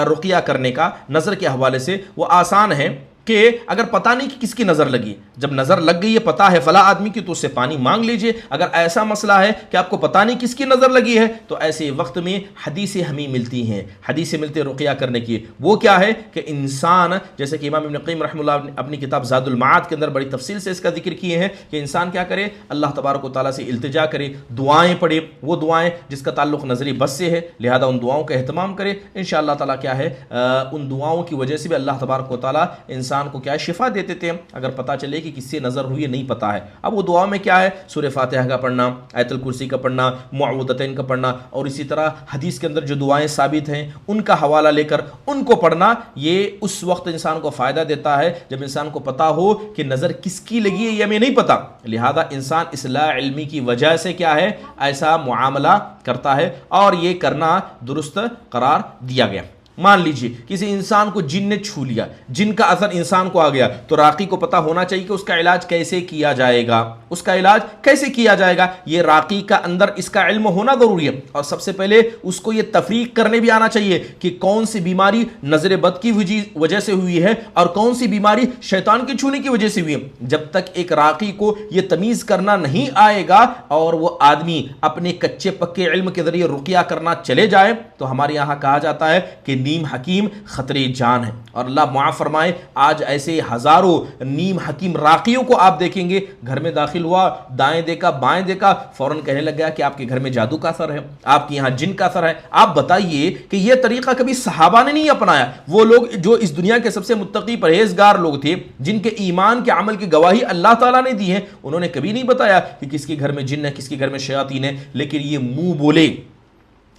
رقیہ کرنے کا نظر کے حوالے سے وہ آسان ہے کہ اگر پتہ نہیں کہ کس کی نظر لگی، جب نظر لگ گئی ہے، پتہ ہے فلاں آدمی کی، تو اس سے پانی مانگ لیجئے۔ اگر ایسا مسئلہ ہے کہ آپ کو پتہ نہیں کس کی نظر لگی ہے تو ایسے وقت میں حدیثیں ہمیں ملتی ہیں، حدیثیں ملتے رقیہ کرنے کی۔ وہ کیا ہے کہ انسان، جیسے کہ امام ابن قیم رحمہ اللہ نے اپنی کتاب زاد المعاد کے اندر بڑی تفصیل سے اس کا ذکر کیے ہیں کہ انسان کیا کرے، اللہ تبارک و تعالیٰ سے التجا کرے، دعائیں پڑھے، وہ دعائیں جس کا تعلق نظری بس سے ہے، لہذا ان دعاؤں کا اہتمام کرے۔ انشاءاللہ تعالیٰ کیا ہے ان دعاؤں کی وجہ سے بھی اللہ تبارک و تعالیٰ انسان کو کیا ہے، شفا دیتے تھے اگر پتہ چلے کہ کس سے نظر ہوئی ہے نہیں پتہ ہے۔ اب وہ دعاؤں میں کیا ہے، سورہ فاتحہ کا پڑھنا، آیت الکرسی کا پڑھنا، معوذتین کا پڑھنا، اور اسی طرح حدیث کے اندر جو دعائیں ثابت ہیں ان کا حوالہ لے کر ان کو پڑھنا۔ یہ اس وقت انسان کو فائدہ دیتا ہے جب انسان کو پتہ ہو کہ نظر کس کی لگی ہے یہ ہمیں نہیں پتہ، لہذا انسان اصلاح علمی کی وجہ سے کیا ہے ایسا معاملہ کرتا ہے، اور یہ کرنا درست قرار دیا گیا۔ مان لیجئے کسی انسان کو جن نے چھو لیا، جن کا اثر انسان کو آ گیا، تو راقی کو پتہ ہونا چاہیے کہ اس کا علاج کیسے کیا جائے گا، اس کا علاج کیسے کیا جائے گا۔ یہ راقی کا اندر اس کا علم ہونا ضروری ہے، اور سب سے پہلے اس کو یہ تفریق کرنے بھی آنا چاہیے کہ کون سی بیماری نظر بد کی وجہ سے ہوئی ہے اور کون سی بیماری شیطان کے چھونے کی وجہ سے ہوئی ہے۔ جب تک ایک راقی کو یہ تمیز کرنا نہیں آئے گا اور وہ آدمی اپنے کچے پکے علم کے ذریعے رقیہ کرنا چلے جائے تو ہمارے یہاں کہا جاتا ہے کہ نیم حکیم خطرے جان ہے، اور اللہ معاف فرمائے آج ایسے ہزاروں نیم حکیم راقیوں کو آپ دیکھیں گے، گھر میں داخل ہوا، دائیں دیکھا بائیں دیکھا، فوراً کہنے لگ گیا کہ آپ کے گھر میں جادو کا اثر ہے، آپ کے یہاں جن کا اثر ہے۔ آپ بتائیے کہ یہ طریقہ کبھی صحابہ نے نہیں اپنایا، وہ لوگ جو اس دنیا کے سب سے متقی پرہیزگار لوگ تھے، جن کے ایمان کے عمل کی گواہی اللہ تعالیٰ نے دی ہے، انہوں نے کبھی نہیں بتایا کہ کس کے گھر میں جن ہے، کس کے گھر میں شیاطین ہے۔ لیکن یہ منہ بولے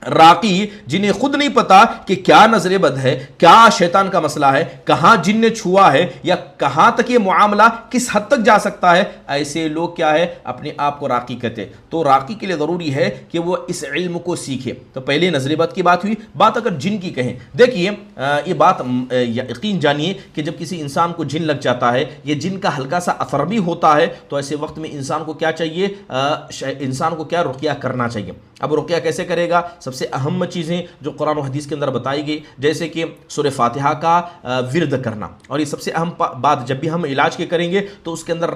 راقی جنہیں خود نہیں پتا کہ کیا نظر بد ہے، کیا شیطان کا مسئلہ ہے، کہاں جن نے چھوا ہے، یا کہاں تک یہ معاملہ کس حد تک جا سکتا ہے، ایسے لوگ کیا ہے اپنے آپ کو راقی کہتے۔ تو راقی کے لیے ضروری ہے کہ وہ اس علم کو سیکھے۔ تو پہلے نظر بد کی بات ہوئی، بات اگر جن کی کہیں، دیکھیے یہ بات یقین جانیے کہ جب کسی انسان کو جن لگ جاتا ہے، یہ جن کا ہلکا سا اثر بھی ہوتا ہے، تو ایسے وقت میں انسان کو کیا چاہیے، انسان کو کیا رقیہ کرنا چاہیے۔ اب رقیہ کیسے کرے گا؟ سب سے اہم چیزیں جو قرآن و حدیث کے اندر بتائی گئی، جیسے کہ سورہ فاتحہ کا ورد کرنا، اور یہ سب سے اہم بات جب بھی ہم علاج کے کریں گے تو اس کے اندر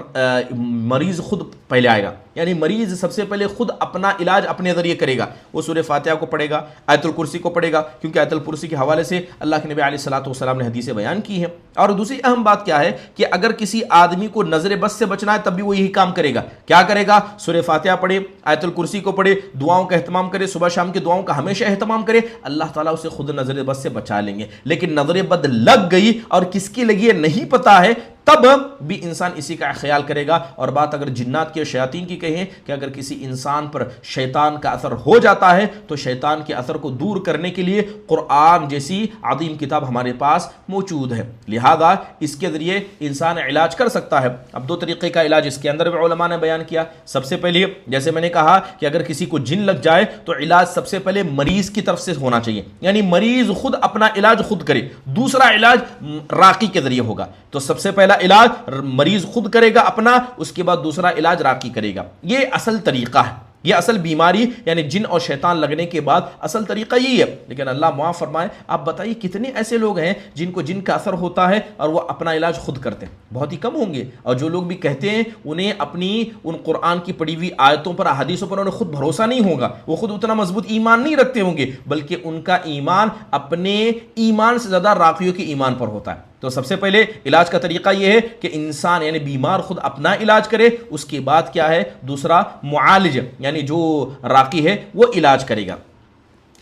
مریض خود پہلے آئے گا، یعنی مریض سب سے پہلے خود اپنا علاج اپنے ذریعے کرے گا، وہ سورہ فاتحہ کو پڑھے گا، آیت الکرسی کو پڑھے گا، کیونکہ آیت الکرسی کے حوالے سے اللہ کے نبی علیہ الصلوۃ والسلام نے حدیثیں بیان کی ہیں۔ اور دوسری اہم بات کیا ہے کہ اگر کسی آدمی کو نظر بد سے بچنا ہے تب بھی وہ یہی کام کرے گا، کیا کرے گا؟ سورہ فاتحہ پڑھے، آیت الکرسی کو پڑھے، دعاؤں کا اہتمام کرے، صبح شام کی دعاؤں کا ہمیشہ اہتمام کرے، اللہ تعالیٰ اسے خود نظر بد سے بچا لیں گے۔ لیکن نظر بد لگ گئی اور کس کی لگی ہے نہیں پتا ہے، تب بھی انسان اسی کا خیال کرے گا۔ اور بات اگر جنات کی اور شیاطین کی کہیں کہ اگر کسی انسان پر شیطان کا اثر ہو جاتا ہے تو شیطان کے اثر کو دور کرنے کے لیے قرآن جیسی عظیم کتاب ہمارے پاس موجود ہے، لہذا اس کے ذریعے انسان علاج کر سکتا ہے۔ اب دو طریقے کا علاج اس کے اندر بھی علماء نے بیان کیا۔ سب سے پہلے جیسے میں نے کہا کہ اگر کسی کو جن لگ جائے تو علاج سب سے پہلے مریض کی طرف سے ہونا چاہیے، یعنی مریض خود اپنا علاج خود کرے۔ دوسرا علاج راقی کے ذریعے ہوگا، تو سب سے پہلا علاج مریض خود کرے گا اپنا، اس کے بعد دوسرا علاج راقی کرے گا۔ یہ اصل طریقہ ہے، یہ اصل بیماری یعنی جن اور شیطان لگنے کے بعد اصل طریقہ یہی ہے۔ لیکن اللہ معاف فرمائے، آپ بتائیے کتنے ایسے لوگ ہیں جن کو جن کا اثر ہوتا ہے اور وہ اپنا علاج خود کرتے ہیں؟ بہت ہی کم ہوں گے۔ اور جو لوگ بھی کہتے ہیں انہیں اپنی ان قرآن کی پڑھی ہوئی آیتوں پر، احادیثوں پر انہیں خود بھروسہ نہیں ہوگا، وہ خود اتنا مضبوط ایمان نہیں رکھتے ہوں گے، بلکہ ان کا ایمان اپنے ایمان سے زیادہ راقیوں کے ایمان پر ہوتا ہے۔ تو سب سے پہلے علاج کا طریقہ یہ ہے کہ انسان یعنی بیمار خود اپنا علاج کرے، اس کے بعد کیا ہے دوسرا معالج یعنی جو راقی ہے وہ علاج کرے گا۔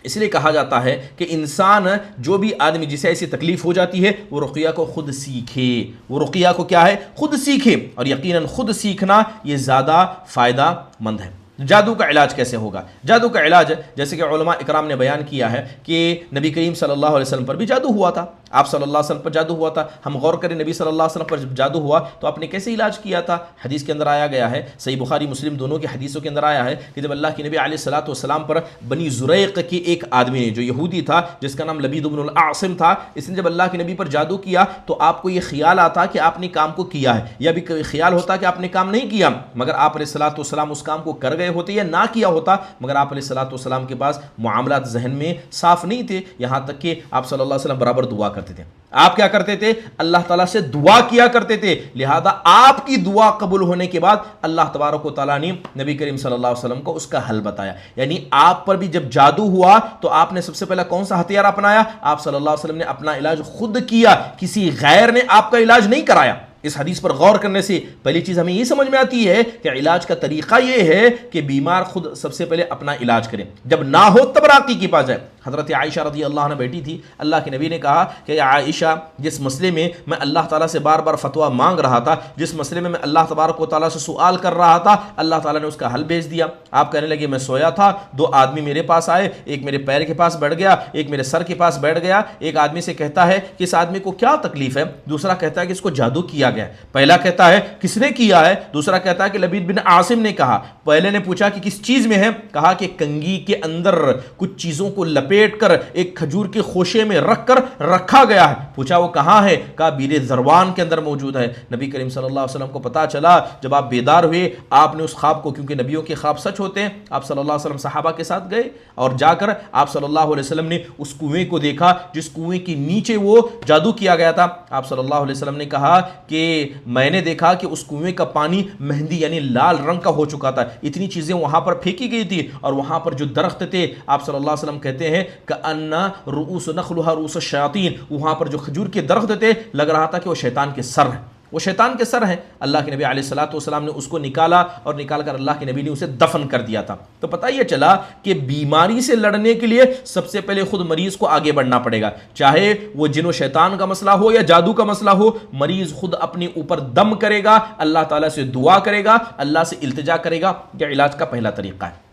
اس لیے کہا جاتا ہے کہ انسان جو بھی آدمی جسے ایسی تکلیف ہو جاتی ہے وہ رقیہ کو خود سیکھے، وہ رقیہ کو کیا ہے خود سیکھے، اور یقیناً خود سیکھنا یہ زیادہ فائدہ مند ہے۔ جادو کا علاج کیسے ہوگا؟ جادو کا علاج جیسے کہ علماء اکرام نے بیان کیا ہے کہ نبی کریم صلی اللہ علیہ وسلم پر بھی جادو ہوا تھا، آپ صلی اللہ علیہ وسلم پر جادو ہوا تھا۔ ہم غور کریں نبی صلی اللہ علیہ وسلم پر جب جادو ہوا تو آپ نے کیسے علاج کیا تھا؟ حدیث کے اندر آیا گیا ہے، صحیح بخاری مسلم دونوں کی حدیثوں کے اندر آیا ہے کہ جب اللہ کے نبی علیہ الصلوۃ والسلام پر بنی زریق کے ایک آدمی نے جو یہودی تھا جس کا نام لبید بن العاصم تھا، اس نے جب اللہ کے نبی پر جادو کیا تو آپ کو یہ خیال آتا کہ آپ نے کام کو کیا ہے، یا بھی خیال ہوتا کہ آپ نے کام نہیں کیا، مگر آپ علیہ الصلوۃ والسلام اس کام کو کر گئے ہوتے یا نہ کیا ہوتا، مگر آپ علیہ الصلوۃ والسلام کے پاس معاملات ذہن میں صاف نہیں تھے، یہاں تک کہ آپ صلی اللہ علیہ وسلم برابر دعا کرتے تھے۔ آپ کیا کرتے تھے؟ اللہ تعالیٰ سے دعا کیا کرتے تھے، لہذا آپ کی دعا قبول ہونے کے بعد اللہ تبارک و تعالیٰ نے نبی کریم صلی اللہ علیہ وسلم کو اس کا حل بتایا۔ یعنی آپ پر بھی جب جادو ہوا تو آپ نے سب سے پہلا کون سا ہتھیار اپنایا؟ آپ صلی اللہ علیہ وسلم نے اپنا علاج خود کیا، کسی غیر نے آپ کا علاج نہیں کرایا۔ اس حدیث پر غور کرنے سے پہلی چیز ہمیں یہ سمجھ میں آتی ہے کہ علاج کا طریقہ یہ ہے کہ بیمار خود سب سے پہلے اپنا علاج کرے، جب نہ ہو تب راقی کے پاس جائے۔ حضرت عائشہ رضی اللہ عنہ بیٹی تھی، اللہ کے نبی نے کہا کہ عائشہ جس مسئلے میں میں اللہ تعالیٰ سے بار بار فتویٰ مانگ رہا تھا، جس مسئلے میں میں اللہ تبارک و تعالیٰ سے سوال کر رہا تھا، اللہ تعالیٰ نے اس کا حل بھیج دیا۔ آپ کہنے لگے میں سویا تھا، دو آدمی میرے پاس آئے، ایک میرے پیر کے پاس بیٹھ گیا، ایک میرے سر کے پاس بیٹھ گیا۔ ایک آدمی سے کہتا ہے کہ اس آدمی کو کیا تکلیف ہے، دوسرا کہتا ہے کہ اس کو جادو کیا گیا۔ پہلا کہتا ہے کس نے کیا ہے، دوسرا کہتا ہے کہ لبید بن عاصم نے کہا۔ پہلے نے پوچھا کہ کس چیز میں ہے، کہا کہ کنگھی کے اندر کچھ چیزوں کو لپیٹ کر ایک کھجور کے خوشے میں رکھ کر رکھا گیا ہے۔ پوچھا وہ کہاں ہے، کہا بیر زروان کے اندر موجود ہے۔ نبی کریم صلی اللہ علیہ وسلم کو پتا چلا، جب آپ بیدار ہوئے آپ نے اس خواب کو، کیونکہ نبیوں کے خواب سچ ہوتے ہیں، آپ صلی اللہ علیہ وسلم صحابہ کے ساتھ گئے اور جا کر آپ صلی اللہ علیہ وسلم نے اس کنویں کو دیکھا جس کنویں کے نیچے وہ جادو کیا گیا تھا۔ آپ صلی اللہ علیہ وسلم نے کہا کہ میں نے دیکھا کہ اس کنویں کا پانی مہندی یعنی لال رنگ کا ہو چکا تھا، اتنی چیزیں وہاں پر پھینکی گئی تھی، اور وہاں پر جو درخت تھے آپ صلی اللہ علیہ وسلم کہتے ہیں کأن رؤوس نخلها رؤوس الشیاطین، وہاں پر جو کھجور کے درخت تھے لگ رہا تھا کہ وہ شیطان کے سر ہیں، وہ شیطان کے سر ہیں۔ اللہ کے نبی علیہ الصلوۃ والسلام نے اس کو نکالا اور نکال کر اللہ کے نبی نے اسے دفن کر دیا تھا۔ تو پتہ یہ چلا کہ بیماری سے لڑنے کے لیے سب سے پہلے خود مریض کو آگے بڑھنا پڑے گا، چاہے وہ جن و شیطان کا مسئلہ ہو یا جادو کا مسئلہ ہو، مریض خود اپنے اوپر دم کرے گا، اللہ تعالیٰ سے دعا کرے گا، اللہ سے التجا کرے گا۔ یہ علاج کا پہلا طریقہ ہے۔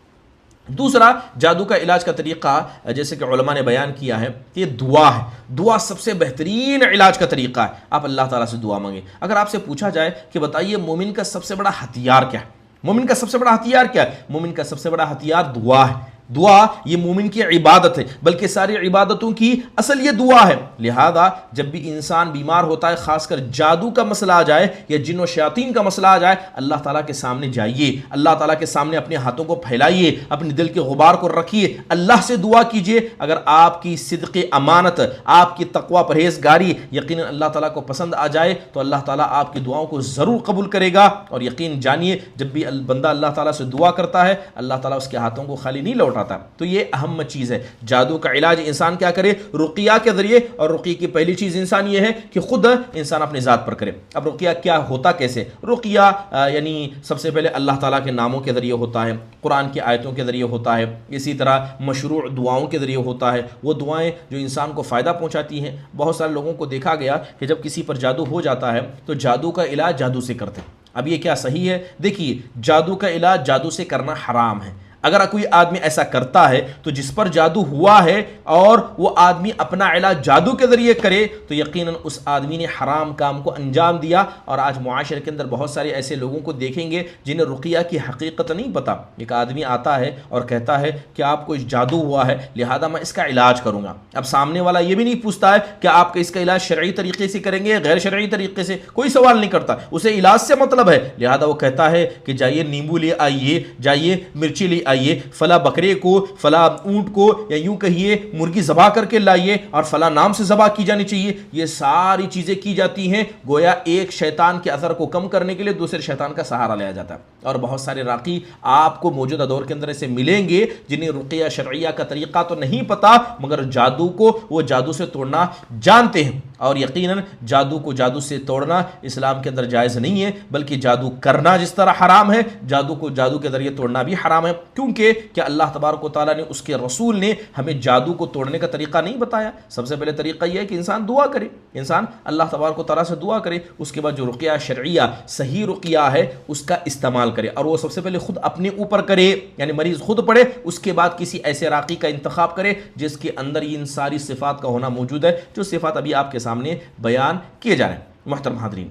دوسرا جادو کا علاج کا طریقہ جیسے کہ علماء نے بیان کیا ہے کہ یہ دعا ہے۔ دعا سب سے بہترین علاج کا طریقہ ہے، آپ اللہ تعالیٰ سے دعا مانگیں۔ اگر آپ سے پوچھا جائے کہ بتائیے مومن کا سب سے بڑا ہتھیار کیا ہے، مومن کا سب سے بڑا ہتھیار کیا ہے، مومن کا سب سے بڑا ہتھیار دعا ہے۔ دعا یہ مومن کی عبادت ہے، بلکہ ساری عبادتوں کی اصل یہ دعا ہے۔ لہذا جب بھی انسان بیمار ہوتا ہے، خاص کر جادو کا مسئلہ آ جائے یا جن و شیاطین کا مسئلہ آ جائے، اللہ تعالیٰ کے سامنے جائیے، اللہ تعالیٰ کے سامنے اپنے ہاتھوں کو پھیلائیے، اپنے دل کے غبار کو رکھیے، اللہ سے دعا کیجیے۔ اگر آپ کی صدق امانت، آپ کی تقوی پرہیزگاری یقیناً اللہ تعالیٰ کو پسند آ جائے تو اللہ تعالیٰ آپ کی دعاؤں کو ضرور قبول کرے گا۔ اور یقین جانیے جب بھی بندہ اللہ تعالیٰ سے دعا کرتا ہے، اللہ تعالیٰ اس کے ہاتھوں کو خالی نہیں لوٹاتا۔ تو یہ اہم چیز ہے۔ جادو کا علاج انسان کیا کرے؟ رقیہ کے ذریعے، اور رقیہ کی پہلی چیز انسان یہ ہے کہ خود انسان اپنے ذات پر کرے۔ اب رقیہ کیا ہوتا کیسے؟ رقیہ یعنی سب سے پہلے اللہ تعالیٰ کے ناموں کے ذریعے ہوتا ہے، قرآن کی آیتوں کے ذریعے ہوتا ہے، اسی طرح مشروع دعاؤں کے ذریعے ہوتا ہے، وہ دعائیں جو انسان کو فائدہ پہنچاتی ہیں۔ بہت سارے لوگوں کو دیکھا گیا کہ جب کسی پر جادو ہو جاتا ہے تو جادو کا علاج جادو سے کرتے ہیں۔ اب یہ کیا صحیح ہے؟ دیکھیے، جادو کا علاج جادو سے کرنا حرام ہے۔ اگر کوئی آدمی ایسا کرتا ہے تو جس پر جادو ہوا ہے اور وہ آدمی اپنا علاج جادو کے ذریعے کرے تو یقیناً اس آدمی نے حرام کام کو انجام دیا۔ اور آج معاشرے کے اندر بہت سارے ایسے لوگوں کو دیکھیں گے جنہیں رقیہ کی حقیقت نہیں پتہ۔ ایک آدمی آتا ہے اور کہتا ہے کہ آپ کو جادو ہوا ہے لہذا میں اس کا علاج کروں گا۔ اب سامنے والا یہ بھی نہیں پوچھتا ہے کہ آپ اس کا علاج شرعی طریقے سے کریں گے یا غیر شرعی طریقے سے، کوئی سوال نہیں کرتا، اسے علاج سے مطلب ہے۔ لہذا وہ کہتا ہے کہ جائیے نیمبو لے آئیے، جائیے مرچی لے آئیے، فلاں بکرے کو، فلاں اونٹ کو، یا یوں کہیے مرغی ذبح کر کے لائیے اور فلاں نام سے ذبح کی جانی چاہیے۔ یہ ساری چیزیں کی جاتی ہیں گویا ایک شیطان کے اثر کو کم کرنے کے لیے دوسرے شیطان کا سہارا لیا جاتا ہے۔ اور بہت سارے راقی آپ کو موجودہ دور کے اندر ایسے ملیں گے جنہیں رقیہ شرعیہ کا طریقہ تو نہیں پتا مگر جادو کو وہ جادو سے توڑنا جانتے ہیں۔ اور یقیناً جادو کو جادو سے توڑنا اسلام کے اندر جائز نہیں ہے، بلکہ جادو کرنا جس طرح حرام ہے، جادو کو جادو کے ذریعے توڑنا بھی حرام ہے۔ کیونکہ کہ اللہ تبارک و تعالیٰ نے، اس کے رسول نے ہمیں جادو کو توڑنے کا طریقہ نہیں بتایا۔ سب سے پہلے طریقہ یہ ہے کہ انسان دعا کرے، انسان اللہ تبارک و تعالیٰ سے دعا کرے، اس کے بعد جو رقیہ شرعیہ صحیح رقیہ ہے اس کا استعمال کرے، اور وہ سب سے پہلے خود اپنے اوپر کرے، یعنی مریض خود پڑھے، اس کے بعد کسی ایسے راقی کا انتخاب کرے جس کے اندر ان ساری صفات کا ہونا موجود ہے، جو صفات ابھی آپ کے سامنے بیان کیے جا رہے ہیں۔ محترم حاضرین،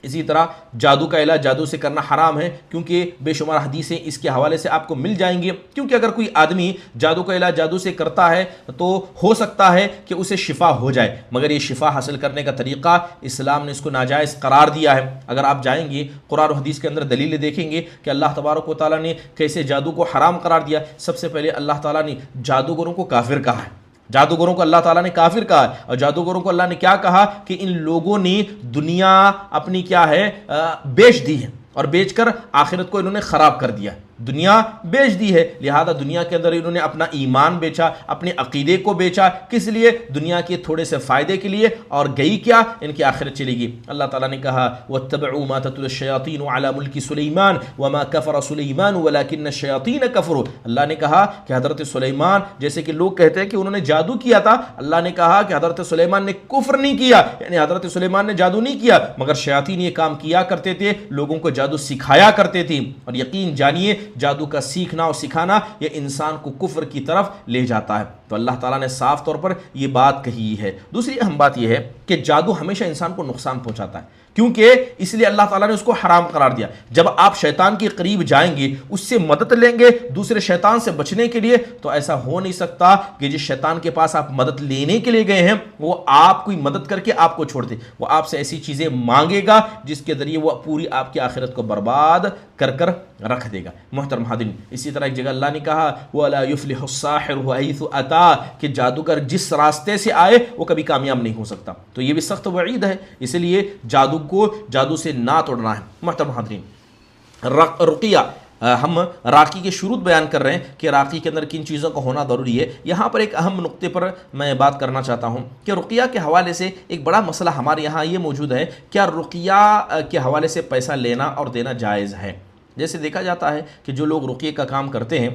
اسی طرح جادو کا علاج جادو سے کرنا حرام ہے، کیونکہ بے شمار حدیثیں اس کے حوالے سے آپ کو مل جائیں گی۔ کیونکہ اگر کوئی آدمی جادو کا علاج جادو سے کرتا ہے تو ہو سکتا ہے کہ اسے شفا ہو جائے، مگر یہ شفا حاصل کرنے کا طریقہ اسلام نے اس کو ناجائز قرار دیا ہے۔ اگر آپ جائیں گے قرآن و حدیث کے اندر دلیلیں دیکھیں گے کہ اللہ تبارک و تعالیٰ نے کیسے جادو کو حرام قرار دیا۔ سب سے پہلے اللہ تعالیٰ نے جادوگروں کو کافر کہا ہے، جادوگروں کو اللہ تعالیٰ نے کافر کہا ہے، اور جادوگروں کو اللہ نے کیا کہا کہ ان لوگوں نے دنیا اپنی کیا ہے بیچ دی ہے، اور بیچ کر آخرت کو انہوں نے خراب کر دیا۔ دنیا بیچ دی ہے، لہذا دنیا کے اندر انہوں نے اپنا ایمان بیچا، اپنے عقیدے کو بیچا، کس لیے؟ دنیا کے تھوڑے سے فائدے کے لیے، اور گئی کیا؟ ان کی آخرت چلی گئی۔ اللہ تعالیٰ نے کہا وَاتَّبَعُوا مَا تَتْلُو الشَّيَاطِينُ عَلَى مُلْكِ سُلَيْمَانَ وَمَا كَفَرَ سُلَيْمَانُ وَلَكِنَّ الشَّيَاطِينَ كَفَرُوا۔ اللہ نے کہا کہ حضرت سلیمان، جیسے کہ لوگ کہتے ہیں کہ انہوں نے جادو کیا تھا، اللہ نے کہا کہ حضرت سلیمان نے کفر نہیں کیا، یعنی حضرت سلیمان نے جادو نہیں کیا، مگر شیاطین یہ کام کیا کرتے تھے، لوگوں کو جادو سکھایا کرتے تھے۔ اور یقین جانیے جادو کا سیکھنا اور سکھانا یہ انسان کو کفر کی طرف لے جاتا ہے۔ تو اللہ تعالیٰ نے صاف طور پر یہ بات کہی ہے۔ دوسری اہم بات یہ ہے کہ جادو ہمیشہ انسان کو نقصان پہنچاتا ہے، کیونکہ اس لیے اللہ تعالیٰ نے اس کو حرام قرار دیا۔ جب آپ شیطان کے قریب جائیں گے، اس سے مدد لیں گے دوسرے شیطان سے بچنے کے لیے، تو ایسا ہو نہیں سکتا کہ جس شیطان کے پاس آپ مدد لینے کے لیے گئے ہیں وہ آپ کی مدد کر کے آپ کو چھوڑ دے۔ وہ آپ سے ایسی چیزیں مانگے گا جس کے ذریعے وہ پوری آپ کی آخرت کو برباد کر کر رکھ دے گا۔ محترم حاضرین، اسی طرح ایک جگہ اللہ نے کہا وَلَا يُفْلِحُ السَّاحِرُ حَيْثُ أَتَىٰ، کہ جادوگر جس راستے سے آئے وہ کبھی کامیاب نہیں ہو سکتا۔ تو یہ بھی سخت وعید ہے، اس لیے جادو کو جادو سے نہ توڑنا ہے۔ محترم حاضرین، رقیہ، ہم راقی کے شروط بیان کر رہے ہیں کہ راقی کے اندر کن چیزوں کا ہونا ضروری ہے۔ یہاں پر ایک اہم نقطے پر میں بات کرنا چاہتا ہوں کہ رقیہ کے حوالے سے ایک بڑا مسئلہ ہمارے یہاں یہ موجود ہے، کیا رقیہ کے حوالے سے پیسہ لینا اور دینا جائز ہے؟ جیسے دیکھا جاتا ہے کہ جو لوگ رقیہ کا کام کرتے ہیں،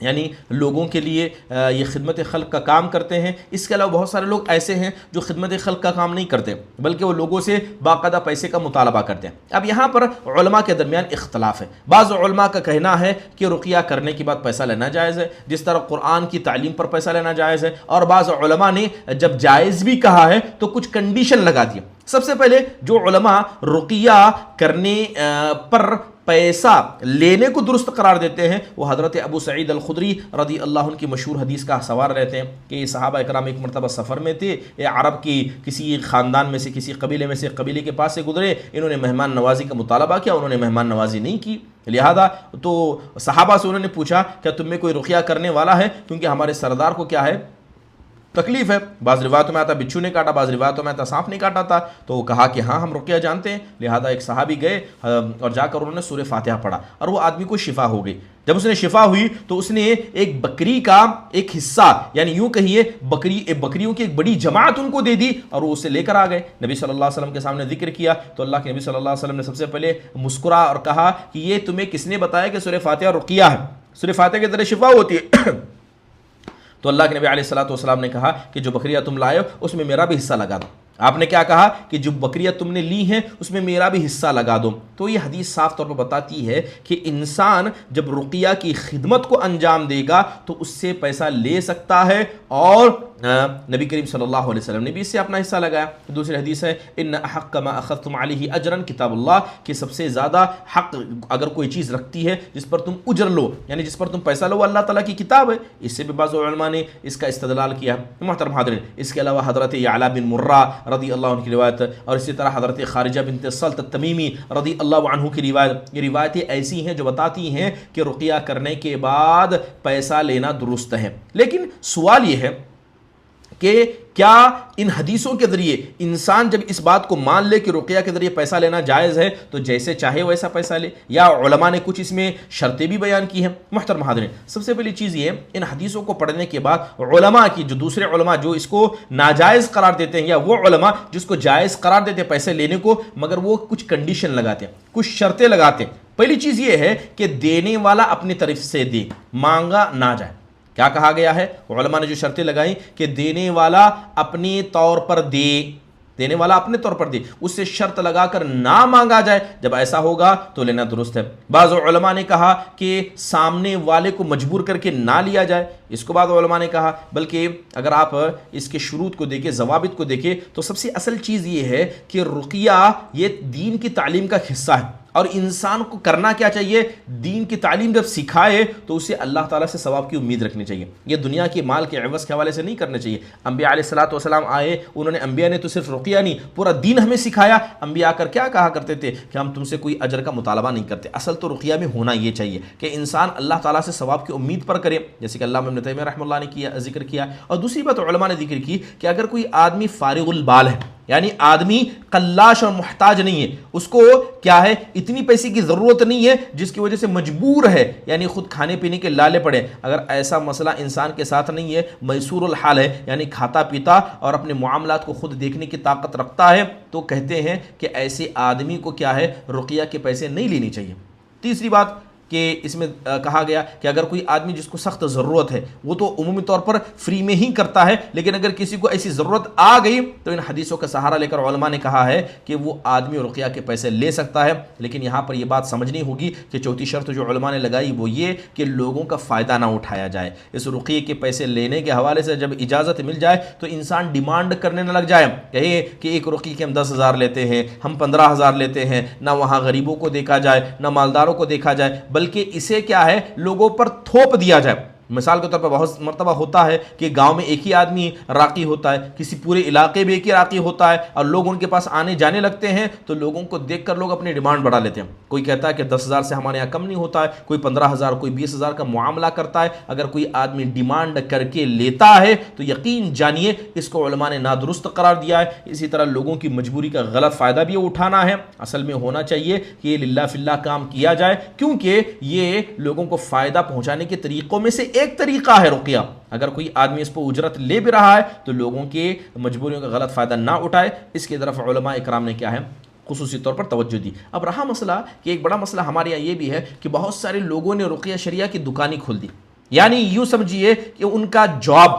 یعنی لوگوں کے لیے یہ خدمت خلق کا کام کرتے ہیں، اس کے علاوہ بہت سارے لوگ ایسے ہیں جو خدمت خلق کا کام نہیں کرتے بلکہ وہ لوگوں سے باقاعدہ پیسے کا مطالبہ کرتے ہیں۔ اب یہاں پر علماء کے درمیان اختلاف ہے۔ بعض علماء کا کہنا ہے کہ رقیہ کرنے کے بعد پیسہ لینا جائز ہے، جس طرح قرآن کی تعلیم پر پیسہ لینا جائز ہے، اور بعض علماء نے جب جائز بھی کہا ہے تو کچھ کنڈیشن لگا دیا۔ سب سے پہلے جو علماء رقیہ کرنے پر پیسہ لینے کو درست قرار دیتے ہیں وہ حضرت ابو سعید الخدری رضی اللہ عنہ کی مشہور حدیث کا سوار رہتے ہیں کہ صحابہ اکرام ایک مرتبہ سفر میں تھے، عرب کی کسی خاندان میں سے کسی قبیلے میں سے قبیلے کے پاس سے گزرے، انہوں نے مہمان نوازی کا مطالبہ کیا، انہوں نے مہمان نوازی نہیں کی، لہذا تو صحابہ سے انہوں نے پوچھا کیا تم میں کوئی رقیہ کرنے والا ہے، کیونکہ ہمارے سردار کو کیا ہے تکلیف ہے، بعض روایتوں میں آتا بچھو نے کاٹا، بعض روایتوں میں آتا سانپ نے کاٹا تھا، تو وہ کہا کہ ہاں ہم رقیہ جانتے ہیں، لہذا ایک صحابی گئے اور جا کر انہوں نے سورہ فاتحہ پڑھا اور وہ آدمی کو شفا ہو گئی۔ جب اس نے شفا ہوئی تو اس نے ایک بکری کا ایک حصہ، یعنی یوں کہیے بکریوں کی ایک بڑی جماعت ان کو دے دی اور وہ اسے لے کر آ گئے، نبی صلی اللہ علیہ وسلم کے سامنے ذکر کیا تو اللہ کے نبی صلی اللہ علیہ وسلم نے سب سے پہلے مسکرا اور کہا کہ یہ تمہیں کس نے بتایا کہ سورہ فاتحہ رقیہ ہے، سورہ فاتحہ کے ذریعے شفا ہوتی ہے؟ تو اللہ کے نبی علیہ الصلوۃ والسلام نے کہا کہ جو بکریاں تم لائے ہو اس میں میرا بھی حصہ لگا دو۔ آپ نے کیا کہا کہ جو بکریاں تم نے لی ہیں اس میں میرا بھی حصہ لگا دو۔ تو یہ حدیث صاف طور پر بتاتی ہے کہ انسان جب رقیہ کی خدمت کو انجام دے گا تو اس سے پیسہ لے سکتا ہے، اور نبی کریم صلی اللہ علیہ وسلم نے بھی اس سے اپنا حصہ لگایا۔ دوسری حدیث ہے ان احق ما اخذتم علیہ اجرا کتاب اللہ، کہ سب سے زیادہ حق اگر کوئی چیز رکھتی ہے جس پر تم اجر لو، یعنی جس پر تم پیسہ لو، اللہ تعالیٰ کی کتاب ہے۔ اس سے بھی بعض علماء نے اس کا استدلال کیا۔ محترم حاضرین، اس کے علاوہ حضرت یعلا بن مرہ رضی اللہ عنہ کی روایت، اور اسی طرح حضرت خارجہ بنت سلط التمیمی رضی اللہ عنہ کی روایت، یہ روایتیں ایسی ہیں جو بتاتی ہیں کہ رقیہ کرنے کے بعد پیسہ لینا درست ہے۔ لیکن سوال یہ ہے کہ کیا ان حدیثوں کے ذریعے انسان جب اس بات کو مان لے کہ رقیہ کے ذریعے پیسہ لینا جائز ہے تو جیسے چاہے ویسا پیسہ لے، یا علماء نے کچھ اس میں شرطیں بھی بیان کی ہیں؟ محترم حاضرین، سب سے پہلی چیز یہ، ان حدیثوں کو پڑھنے کے بعد علماء کی جو دوسرے علماء جو اس کو ناجائز قرار دیتے ہیں، یا وہ علماء جس کو جائز قرار دیتے ہیں پیسے لینے کو، مگر وہ کچھ کنڈیشن لگاتے ہیں، کچھ شرطیں لگاتے ہیں۔ پہلی چیز یہ ہے کہ دینے والا اپنی طرف سے دے، مانگا نہ جائے۔ کیا کہا گیا ہے؟ علماء نے جو شرطیں لگائیں کہ دینے والا اپنے طور پر دے، دینے والا اپنے طور پر دے، اس سے شرط لگا کر نہ مانگا جائے، جب ایسا ہوگا تو لینا درست ہے۔ بعض علماء نے کہا کہ سامنے والے کو مجبور کر کے نہ لیا جائے، اس کو بعض علماء نے کہا، بلکہ اگر آپ اس کے شروط کو دیکھیں، ضوابط کو دیکھیں، تو سب سے اصل چیز یہ ہے کہ رقیہ یہ دین کی تعلیم کا حصہ ہے، اور انسان کو کرنا کیا چاہیے؟ دین کی تعلیم جب سکھائے تو اسے اللہ تعالیٰ سے ثواب کی امید رکھنی چاہیے، یہ دنیا کے مال کے عوض کے حوالے سے نہیں کرنا چاہیے۔ انبیاء علیہ الصلوۃ والسلام آئے، انہوں نے انبیاء نے تو صرف رقیہ نہیں پورا دین ہمیں سکھایا۔ انبیاء آ کر کیا کہا کرتے تھے کہ ہم تم سے کوئی اجر کا مطالبہ نہیں کرتے۔ اصل تو رقیہ میں ہونا یہ چاہیے کہ انسان اللہ تعالیٰ سے ثواب کی امید پر کرے، جیسے کہ علامہ ابن تیمیہ رحمہ اللہ نے ذکر کیا۔ اور دوسری بات علماء نے ذکر کی کہ اگر کوئی آدمی فارغ البال ہے، یعنی آدمی قلاش اور محتاج نہیں ہے، اس کو کیا ہے اتنی پیسے کی ضرورت نہیں ہے جس کی وجہ سے مجبور ہے، یعنی خود کھانے پینے کے لالے پڑے، اگر ایسا مسئلہ انسان کے ساتھ نہیں ہے، میسور الحال ہے، یعنی کھاتا پیتا اور اپنے معاملات کو خود دیکھنے کی طاقت رکھتا ہے، تو کہتے ہیں کہ ایسے آدمی کو کیا ہے رقیہ کے پیسے نہیں لینے چاہیے۔ تیسری بات کہ اس میں کہا گیا کہ اگر کوئی آدمی جس کو سخت ضرورت ہے وہ تو عمومی طور پر فری میں ہی کرتا ہے، لیکن اگر کسی کو ایسی ضرورت آ گئی تو ان حدیثوں کا سہارا لے کر علماء نے کہا ہے کہ وہ آدمی رقیہ کے پیسے لے سکتا ہے۔ لیکن یہاں پر یہ بات سمجھنی ہوگی کہ چوتھی شرط جو علماء نے لگائی وہ یہ کہ لوگوں کا فائدہ نہ اٹھایا جائے۔ اس رقیہ کے پیسے لینے کے حوالے سے جب اجازت مل جائے تو انسان ڈیمانڈ کرنے نہ لگ جائے، کہے کہ ایک رقیہ کے ہم 10,000 لیتے ہیں، ہم 15,000 لیتے ہیں، نہ وہاں غریبوں کو دیکھا جائے نہ مالداروں کو دیکھا جائے، بلکہ اسے کیا ہے لوگوں پر تھوپ دیا جائے۔ مثال کے طور پر بہت مرتبہ ہوتا ہے کہ گاؤں میں ایک ہی آدمی راقی ہوتا ہے، کسی پورے علاقے میں ایک ہی راقی ہوتا ہے، اور لوگ ان کے پاس آنے جانے لگتے ہیں تو لوگوں کو دیکھ کر لوگ اپنی ڈیمانڈ بڑھا لیتے ہیں۔ کوئی کہتا ہے کہ 10,000 سے ہمارے یہاں کم نہیں ہوتا ہے، کوئی 15,000 کوئی 20,000 کا معاملہ کرتا ہے۔ اگر کوئی آدمی ڈیمانڈ کر کے لیتا ہے تو یقین جانیے اس کو علماء نے نادرست قرار دیا ہے۔ اسی طرح لوگوں کی مجبوری کا غلط فائدہ بھی اٹھانا ہے۔ اصل میں ہونا چاہیے کہ یہ للہ فی اللہ کام کیا جائے، کیونکہ یہ لوگوں کو فائدہ پہنچانے کے طریقوں میں سے ایک طریقہ ہے رقیہ۔ اگر کوئی آدمی اس پر اجرت لے بھی رہا ہے تو لوگوں کے مجبوریوں کا غلط فائدہ نہ اٹھائے، اس کی طرف علماء اکرام نے کیا ہے خصوصی طور پر توجہ دی۔ اب رہا مسئلہ کہ ایک بڑا مسئلہ ہمارے یہاں یہ بھی ہے کہ بہت سارے لوگوں نے رقیہ شریعہ کی دکانیں کھول دی، یعنی یوں سمجھیے کہ ان کا جاب،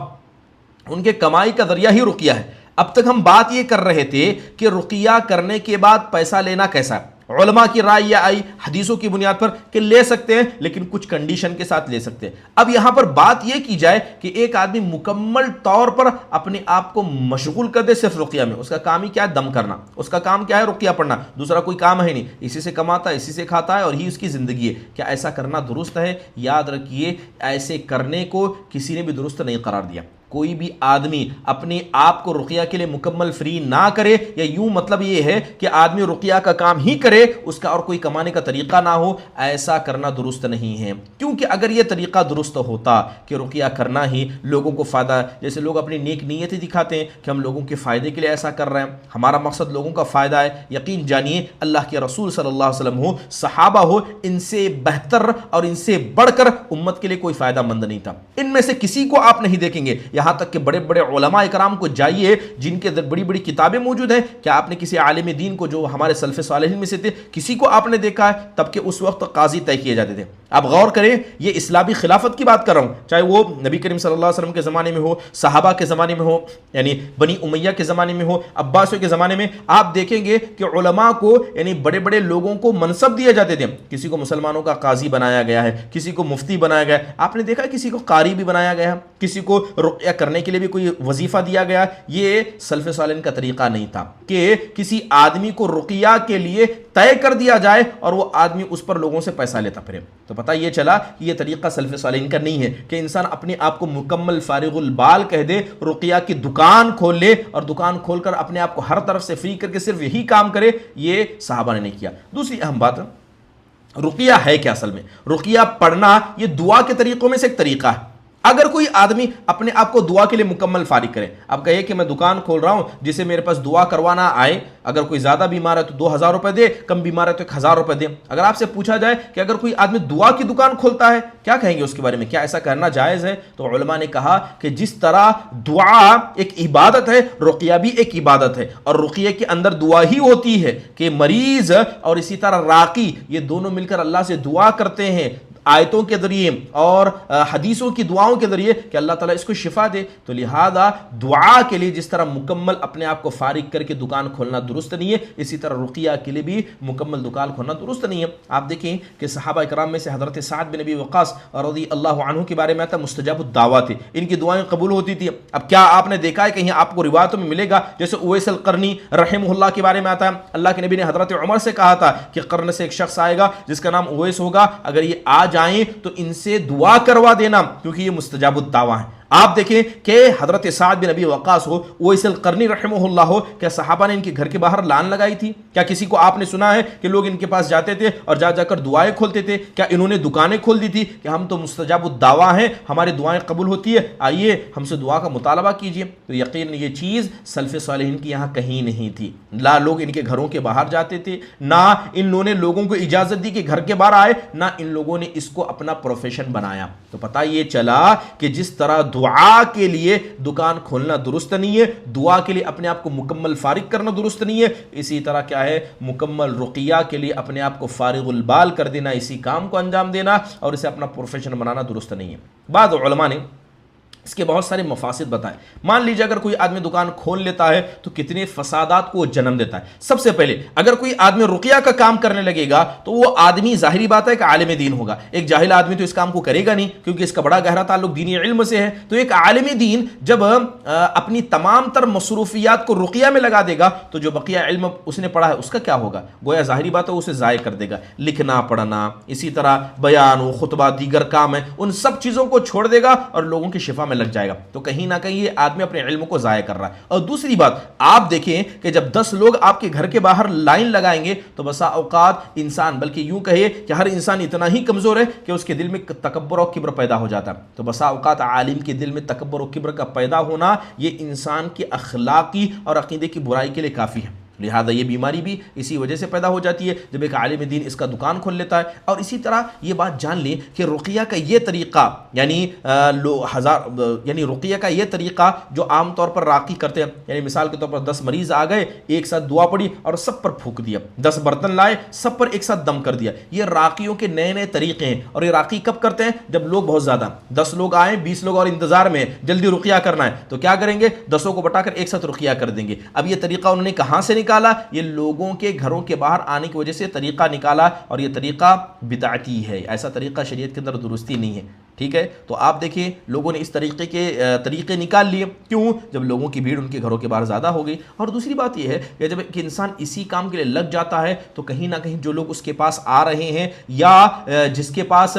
ان کے کمائی کا ذریعہ ہی رقیہ ہے۔ اب تک ہم بات یہ کر رہے تھے کہ رقیہ کرنے کے بعد پیسہ لینا کیسا ہے. علماء کی رائے یہ آئی حدیثوں کی بنیاد پر کہ لے سکتے ہیں لیکن کچھ کنڈیشن کے ساتھ لے سکتے ہیں. اب یہاں پر بات یہ کی جائے کہ ایک آدمی مکمل طور پر اپنے آپ کو مشغول کر دے صرف رقیہ میں. اس کا کام ہی کیا ہے؟ دم کرنا. اس کا کام کیا ہے؟ رقیہ پڑھنا. دوسرا کوئی کام ہے نہیں. اسی سے کماتا ہے, اسی سے کھاتا ہے اور ہی اس کی زندگی ہے. کیا ایسا کرنا درست ہے؟ یاد رکھیے ایسے کرنے کو کسی نے بھی درست نہیں قرار دیا. کوئی بھی آدمی اپنے آپ کو رقیہ کے لیے مکمل فری نہ کرے, یا یوں مطلب یہ ہے کہ آدمی رقیہ کا کام ہی کرے, اس کا اور کوئی کمانے کا طریقہ نہ ہو, ایسا کرنا درست نہیں ہے. کیونکہ اگر یہ طریقہ درست ہوتا کہ رقیہ کرنا ہی لوگوں کو فائدہ, جیسے لوگ اپنی نیک نیتیں دکھاتے ہیں کہ ہم لوگوں کے فائدے کے لیے ایسا کر رہے ہیں, ہمارا مقصد لوگوں کا فائدہ ہے, یقین جانیے اللہ کے رسول صلی اللہ علیہ وسلم ہو, صحابہ ہو, ان سے بہتر اور ان سے بڑھ کر امت کے لیے کوئی فائدہ مند نہیں تھا. ان میں سے کسی کو آپ نہیں دیکھیں گے, یہاں تک کہ بڑے بڑے علماء اکرام کو جائیے جن کے بڑی بڑی کتابیں موجود ہیں, کیا آپ نے کسی عالم دین کو جو ہمارے سلف صالحین میں سے تھے کسی کو آپ نے دیکھا ہے؟ تب کہ اس وقت قاضی طے کیے جاتے تھے. آپ غور کریں, یہ اسلامی خلافت کی بات کر رہا ہوں, چاہے وہ نبی کریم صلی اللہ علیہ وسلم کے زمانے میں ہو, صحابہ کے زمانے میں ہو, یعنی بنی امیہ کے زمانے میں ہو, عباسیوں کے زمانے میں. آپ دیکھیں گے کہ علماء کو یعنی بڑے بڑے لوگوں کو منصب دیے جاتے تھے. کسی کو مسلمانوں کا قاضی بنایا گیا ہے, کسی کو مفتی بنایا گیا ہے, آپ نے دیکھا کسی کو قاری بھی بنایا گیا ہے, کسی کو رقیہ کرنے کے لیے بھی کوئی وظیفہ دیا گیا. یہ سلف صالحین کا طریقہ نہیں تھا کہ کسی آدمی کو رقیہ کے لیے طے کر دیا جائے اور وہ آدمی اس پر لوگوں سے پیسہ لیتا پھرے. تو پتہ یہ چلا کہ یہ طریقہ سلف صالحین کا نہیں ہے کہ انسان اپنے آپ کو مکمل فارغ البال کہہ دے, رقیہ کی دکان کھول لے اور دکان کھول کر اپنے آپ کو ہر طرف سے فری کر کے صرف یہی کام کرے. یہ صحابہ نے نہیں کیا. دوسری اہم بات, رقیہ ہے کیا اصل میں؟ رقیہ پڑھنا یہ دعا کے طریقوں میں سے ایک طریقہ ہے. اگر کوئی آدمی اپنے آپ کو دعا کے لیے مکمل فارغ کرے, اب کہے کہ میں دکان کھول رہا ہوں جسے میرے پاس دعا کروانا آئے, اگر کوئی زیادہ بیمار ہے تو 2000 روپے دے, کم بیمار ہے تو 1000 روپے دے. اگر آپ سے پوچھا جائے کہ اگر کوئی آدمی دعا کی دکان کھولتا ہے کیا کہیں گے اس کے بارے میں؟ کیا ایسا کرنا جائز ہے؟ تو علماء نے کہا کہ جس طرح دعا ایک عبادت ہے, رقیہ بھی ایک عبادت ہے, اور رقیہ کے اندر دعا ہی ہوتی ہے کہ مریض اور اسی طرح راقی یہ دونوں مل کر اللہ سے دعا کرتے ہیں آیتوں کے ذریعے اور حدیثوں کی دعاؤں کے ذریعے کہ اللہ تعالیٰ اس کو شفا دے. تو لہذا دعا کے لیے جس طرح مکمل اپنے آپ کو فارغ کر کے دکان کھولنا درست نہیں ہے, اسی طرح رقیہ کے لیے بھی مکمل دکان کھولنا درست نہیں ہے. آپ دیکھیں کہ صحابہ اکرام میں سے حضرت سعد بن ابی وقاص رضی اللہ عنہ کے بارے میں آتا ہے مستجاب الدعوات تھے, ان کی دعائیں قبول ہوتی تھی. اب کیا آپ نے دیکھا ہے کہیں آپ کو روایتوں میں ملے گا جیسے اویس القرنی رحمہ اللہ کے بارے میں آتا ہے, اللہ کے نبی نے حضرت عمر سے کہا تھا کہ قرن سے ایک شخص آئے گا جس کا نام اویس ہوگا, اگر یہ آ جائیں تو ان سے دعا کروا دینا کیونکہ یہ مستجاب الدعوہ ہیں. آپ دیکھیں کہ حضرت سعد بن ابی وقاص ہو, اویس القرنی رحمہ اللہ ہو, کیا صحابہ نے ان کے گھر کے باہر لان لگائی تھی؟ کیا کسی کو آپ نے سنا ہے کہ لوگ ان کے پاس جاتے تھے اور جا جا کر دعائیں کھولتے تھے؟ کیا انہوں نے دکانیں کھول دی تھی کہ ہم تو مستجاب الدعوہ ہیں, ہماری دعائیں قبول ہوتی ہے, آئیے ہم سے دعا کا مطالبہ کیجئے؟ تو یقین یہ چیز سلف صالحین کی یہاں کہیں نہیں تھی. لا لوگ ان کے گھروں کے باہر جاتے تھے, نہ ان لوگوں نے لوگوں کو اجازت دی کہ گھر کے باہر آئے, نہ ان لوگوں نے اس کو اپنا پروفیشن بنایا. تو پتہ یہ چلا کہ جس طرح دعا کے لیے دکان کھولنا درست نہیں ہے, دعا کے لیے اپنے آپ کو مکمل فارغ کرنا درست نہیں ہے, اسی طرح کیا ہے مکمل رقیہ کے لیے اپنے آپ کو فارغ البال کر دینا, اسی کام کو انجام دینا اور اسے اپنا پروفیشن بنانا درست نہیں ہے. بعض علماء نے اس کے بہت سارے مفاسد بتائے. مان لیجیے اگر کوئی آدمی دکان کھول لیتا ہے تو کتنے فسادات کو جنم دیتا ہے. سب سے پہلے اگر کوئی آدمی رقیہ کا کام کرنے لگے گا تو وہ آدمی ظاہری بات ہے کہ عالم دین ہوگا. ایک جاہل آدمی تو اس کام کو کرے گا نہیں کیونکہ اس کا بڑا گہرا تعلق دینی علم سے ہے. تو ایک عالم دین جب اپنی تمام تر مصروفیات کو رقیہ میں لگا دے گا تو جو بقیہ علم اس نے پڑھا ہے اس کا کیا ہوگا؟ گویا ظاہری بات ہے اسے ضائع کر دے گا. لکھنا پڑھنا, اسی طرح بیان و خطبہ, دیگر کام ہے, ان سب چیزوں کو چھوڑ دے گا اور لوگوں کی شفا میں لگ جائے گا. تو کہیں نہ کہیں یہ آدمی اپنے علم کو ضائع کر رہا ہے. اور دوسری بات آپ دیکھیں کہ جب 10 لوگ آپ کے گھر کے باہر لائن لگائیں گے تو بسا اوقات انسان, بلکہ یوں کہے کہ ہر انسان اتنا ہی کمزور ہے کہ اس کے دل میں تکبر اور کبر پیدا ہو جاتا ہے. تو بسا اوقات عالم کے دل میں تکبر اور کبر کا پیدا ہونا یہ انسان کی اخلاقی اور عقیدے کی برائی کے لیے کافی ہے. لہذا یہ بیماری بھی اسی وجہ سے پیدا ہو جاتی ہے جب ایک عالم دین اس کا دکان کھول لیتا ہے۔ اور اسی طرح یہ بات جان لیں کہ رقیہ کا یہ طریقہ یعنی رقیہ کا یہ طریقہ جو عام طور پر راقی کرتے ہیں، یعنی مثال کے طور پر 10 مریض آ گئے، ایک ساتھ دعا پڑی اور سب پر پھونک دیا، 10 برتن لائے سب پر ایک ساتھ دم کر دیا، یہ راقیوں کے نئے نئے طریقے ہیں۔ اور یہ راقی کب کرتے ہیں؟ جب لوگ بہت زیادہ، 10 لوگ آئیں، 20 لوگ اور انتظار میں ہیں، جلدی رقیہ کرنا ہے، تو کیا کریں گے؟ 10 کو بٹا کر ایک ساتھ رقیہ کر دیں گے۔ اب یہ طریقہ انہوں نے کہاں سے نکالا؟ یہ لوگوں کے گھروں کے باہر آنے کی وجہ سے طریقہ نکالا، اور یہ طریقہ بدعتی ہے، ایسا طریقہ شریعت کے اندر درستی نہیں ہے، ٹھیک ہے؟ تو آپ دیکھیں لوگوں نے اس طریقے نکال لیے، کیوں؟ جب لوگوں کی بھیڑ ان کے گھروں کے باہر زیادہ ہو گئی۔ اور دوسری بات یہ ہے کہ جب کہ انسان اسی کام کے لیے لگ جاتا ہے تو کہیں نہ کہیں جو لوگ اس کے پاس آ رہے ہیں یا جس کے پاس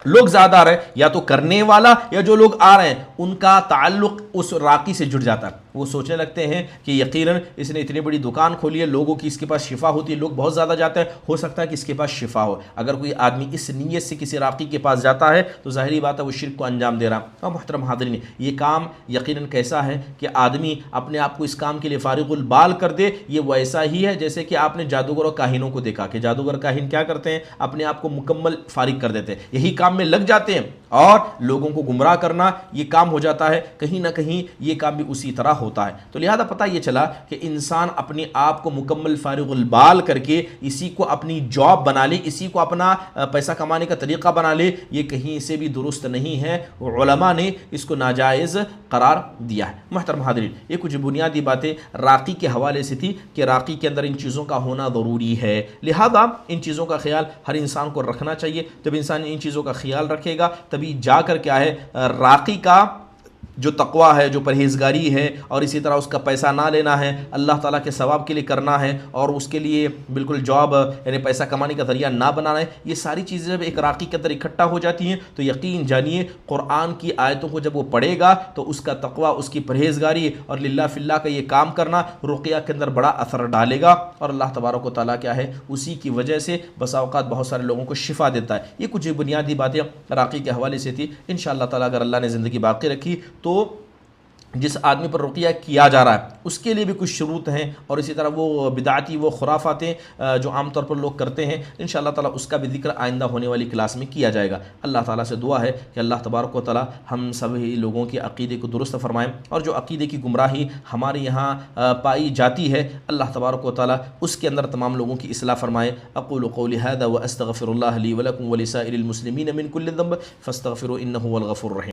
لوگ زیادہ آ رہے ہیں، یا تو کرنے والا یا جو لوگ آ رہے ہیں ان کا تعلق اس راقی سے جڑ جاتا ہے، وہ سوچنے لگتے ہیں کہ یقیناً اس نے اتنی بڑی دکان کھولی ہے، لوگوں کی اس کے پاس شفا ہوتی ہے، لوگ بہت زیادہ جاتے ہیں، ہو سکتا ہے کہ اس کے پاس شفا ہو۔ اگر کوئی آدمی اس نیت سے کسی راقی کے پاس جاتا ہے تو ظاہری بات ہے وہ شرک کو انجام دے رہا ہے۔ اور محترم حاضرین، یہ کام یقیناً کیسا ہے کہ آدمی اپنے آپ کو اس کام کے لیے فارغ البال کر دے، یہ ویسا ہی ہے جیسے کہ آپ نے جادوگر اور کاہنوں کو دیکھا کہ جادوگر کاہن کیا کرتے ہیں؟ اپنے آپ کو مکمل فارغ کر دیتے ہیں، یہی کام میں لگ جاتے ہیں اور لوگوں کو گمراہ کرنا یہ کام ہو جاتا ہے، کہیں نہ کہیں یہ کام بھی اسی طرح ہوتا ہے۔ تو لہذا پتہ یہ چلا کہ انسان اپنے آپ کو مکمل فارغ البال کر کے اسی کو اپنی جاب بنا لے، اسی کو اپنا پیسہ کمانے کا طریقہ بنا لے، یہ کہیں سے بھی درست نہیں ہے، علماء نے اس کو ناجائز قرار دیا ہے۔ محترم حاضرین، یہ کچھ بنیادی باتیں راقی کے حوالے سے تھی کہ راقی کے اندر ان چیزوں کا ہونا ضروری ہے، لہذا ان چیزوں کا خیال ہر انسان کو رکھنا چاہیے۔ جب انسان ان چیزوں کا خیال رکھے گا تبھی جا کر کیا ہے راقی کا جو تقوی ہے، جو پرہیزگاری ہے، اور اسی طرح اس کا پیسہ نہ لینا ہے، اللہ تعالیٰ کے ثواب کے لیے کرنا ہے، اور اس کے لیے بالکل جاب یعنی پیسہ کمانے کا ذریعہ نہ بنانا ہے، یہ ساری چیزیں جب ایک راقی کے اندر اکٹھا ہو جاتی ہیں تو یقین جانیے قرآن کی آیتوں کو جب وہ پڑھے گا تو اس کا تقوی، اس کی پرہیزگاری اور للہ فی اللہ کا یہ کام کرنا رقیہ کے اندر بڑا اثر ڈالے گا، اور اللہ تبارک و تعالیٰ کیا ہے اسی کی وجہ سے بسا اوقات بہت سارے لوگوں کو شفا دیتا ہے۔ یہ کچھ بنیادی باتیں راقی کے حوالے سے تھی۔ انشاءاللہ تعالیٰ اگر اللہ نے زندگی باقی رکھی تو جس آدمی پر رقیہ کیا جا رہا ہے اس کے لیے بھی کچھ شروط ہیں، اور اسی طرح وہ بدعتی وہ خرافاتیں جو عام طور پر لوگ کرتے ہیں، انشاءاللہ تعالیٰ اس کا بھی ذکر آئندہ ہونے والی کلاس میں کیا جائے گا۔ اللہ تعالیٰ سے دعا ہے کہ اللہ تبارک و تعالیٰ ہم سبھی لوگوں کے عقیدے کو درست فرمائیں، اور جو عقیدے کی گمراہی ہمارے یہاں پائی جاتی ہے اللہ تبارک و تعالیٰ اس کے اندر تمام لوگوں کی اصلاح فرمائے۔ اقول قولی ھذا واستغفر اللہ لی ولکم ولسائر المسلمین من کل ذنب فاستغفروا انہ هو الغفور الرحیم۔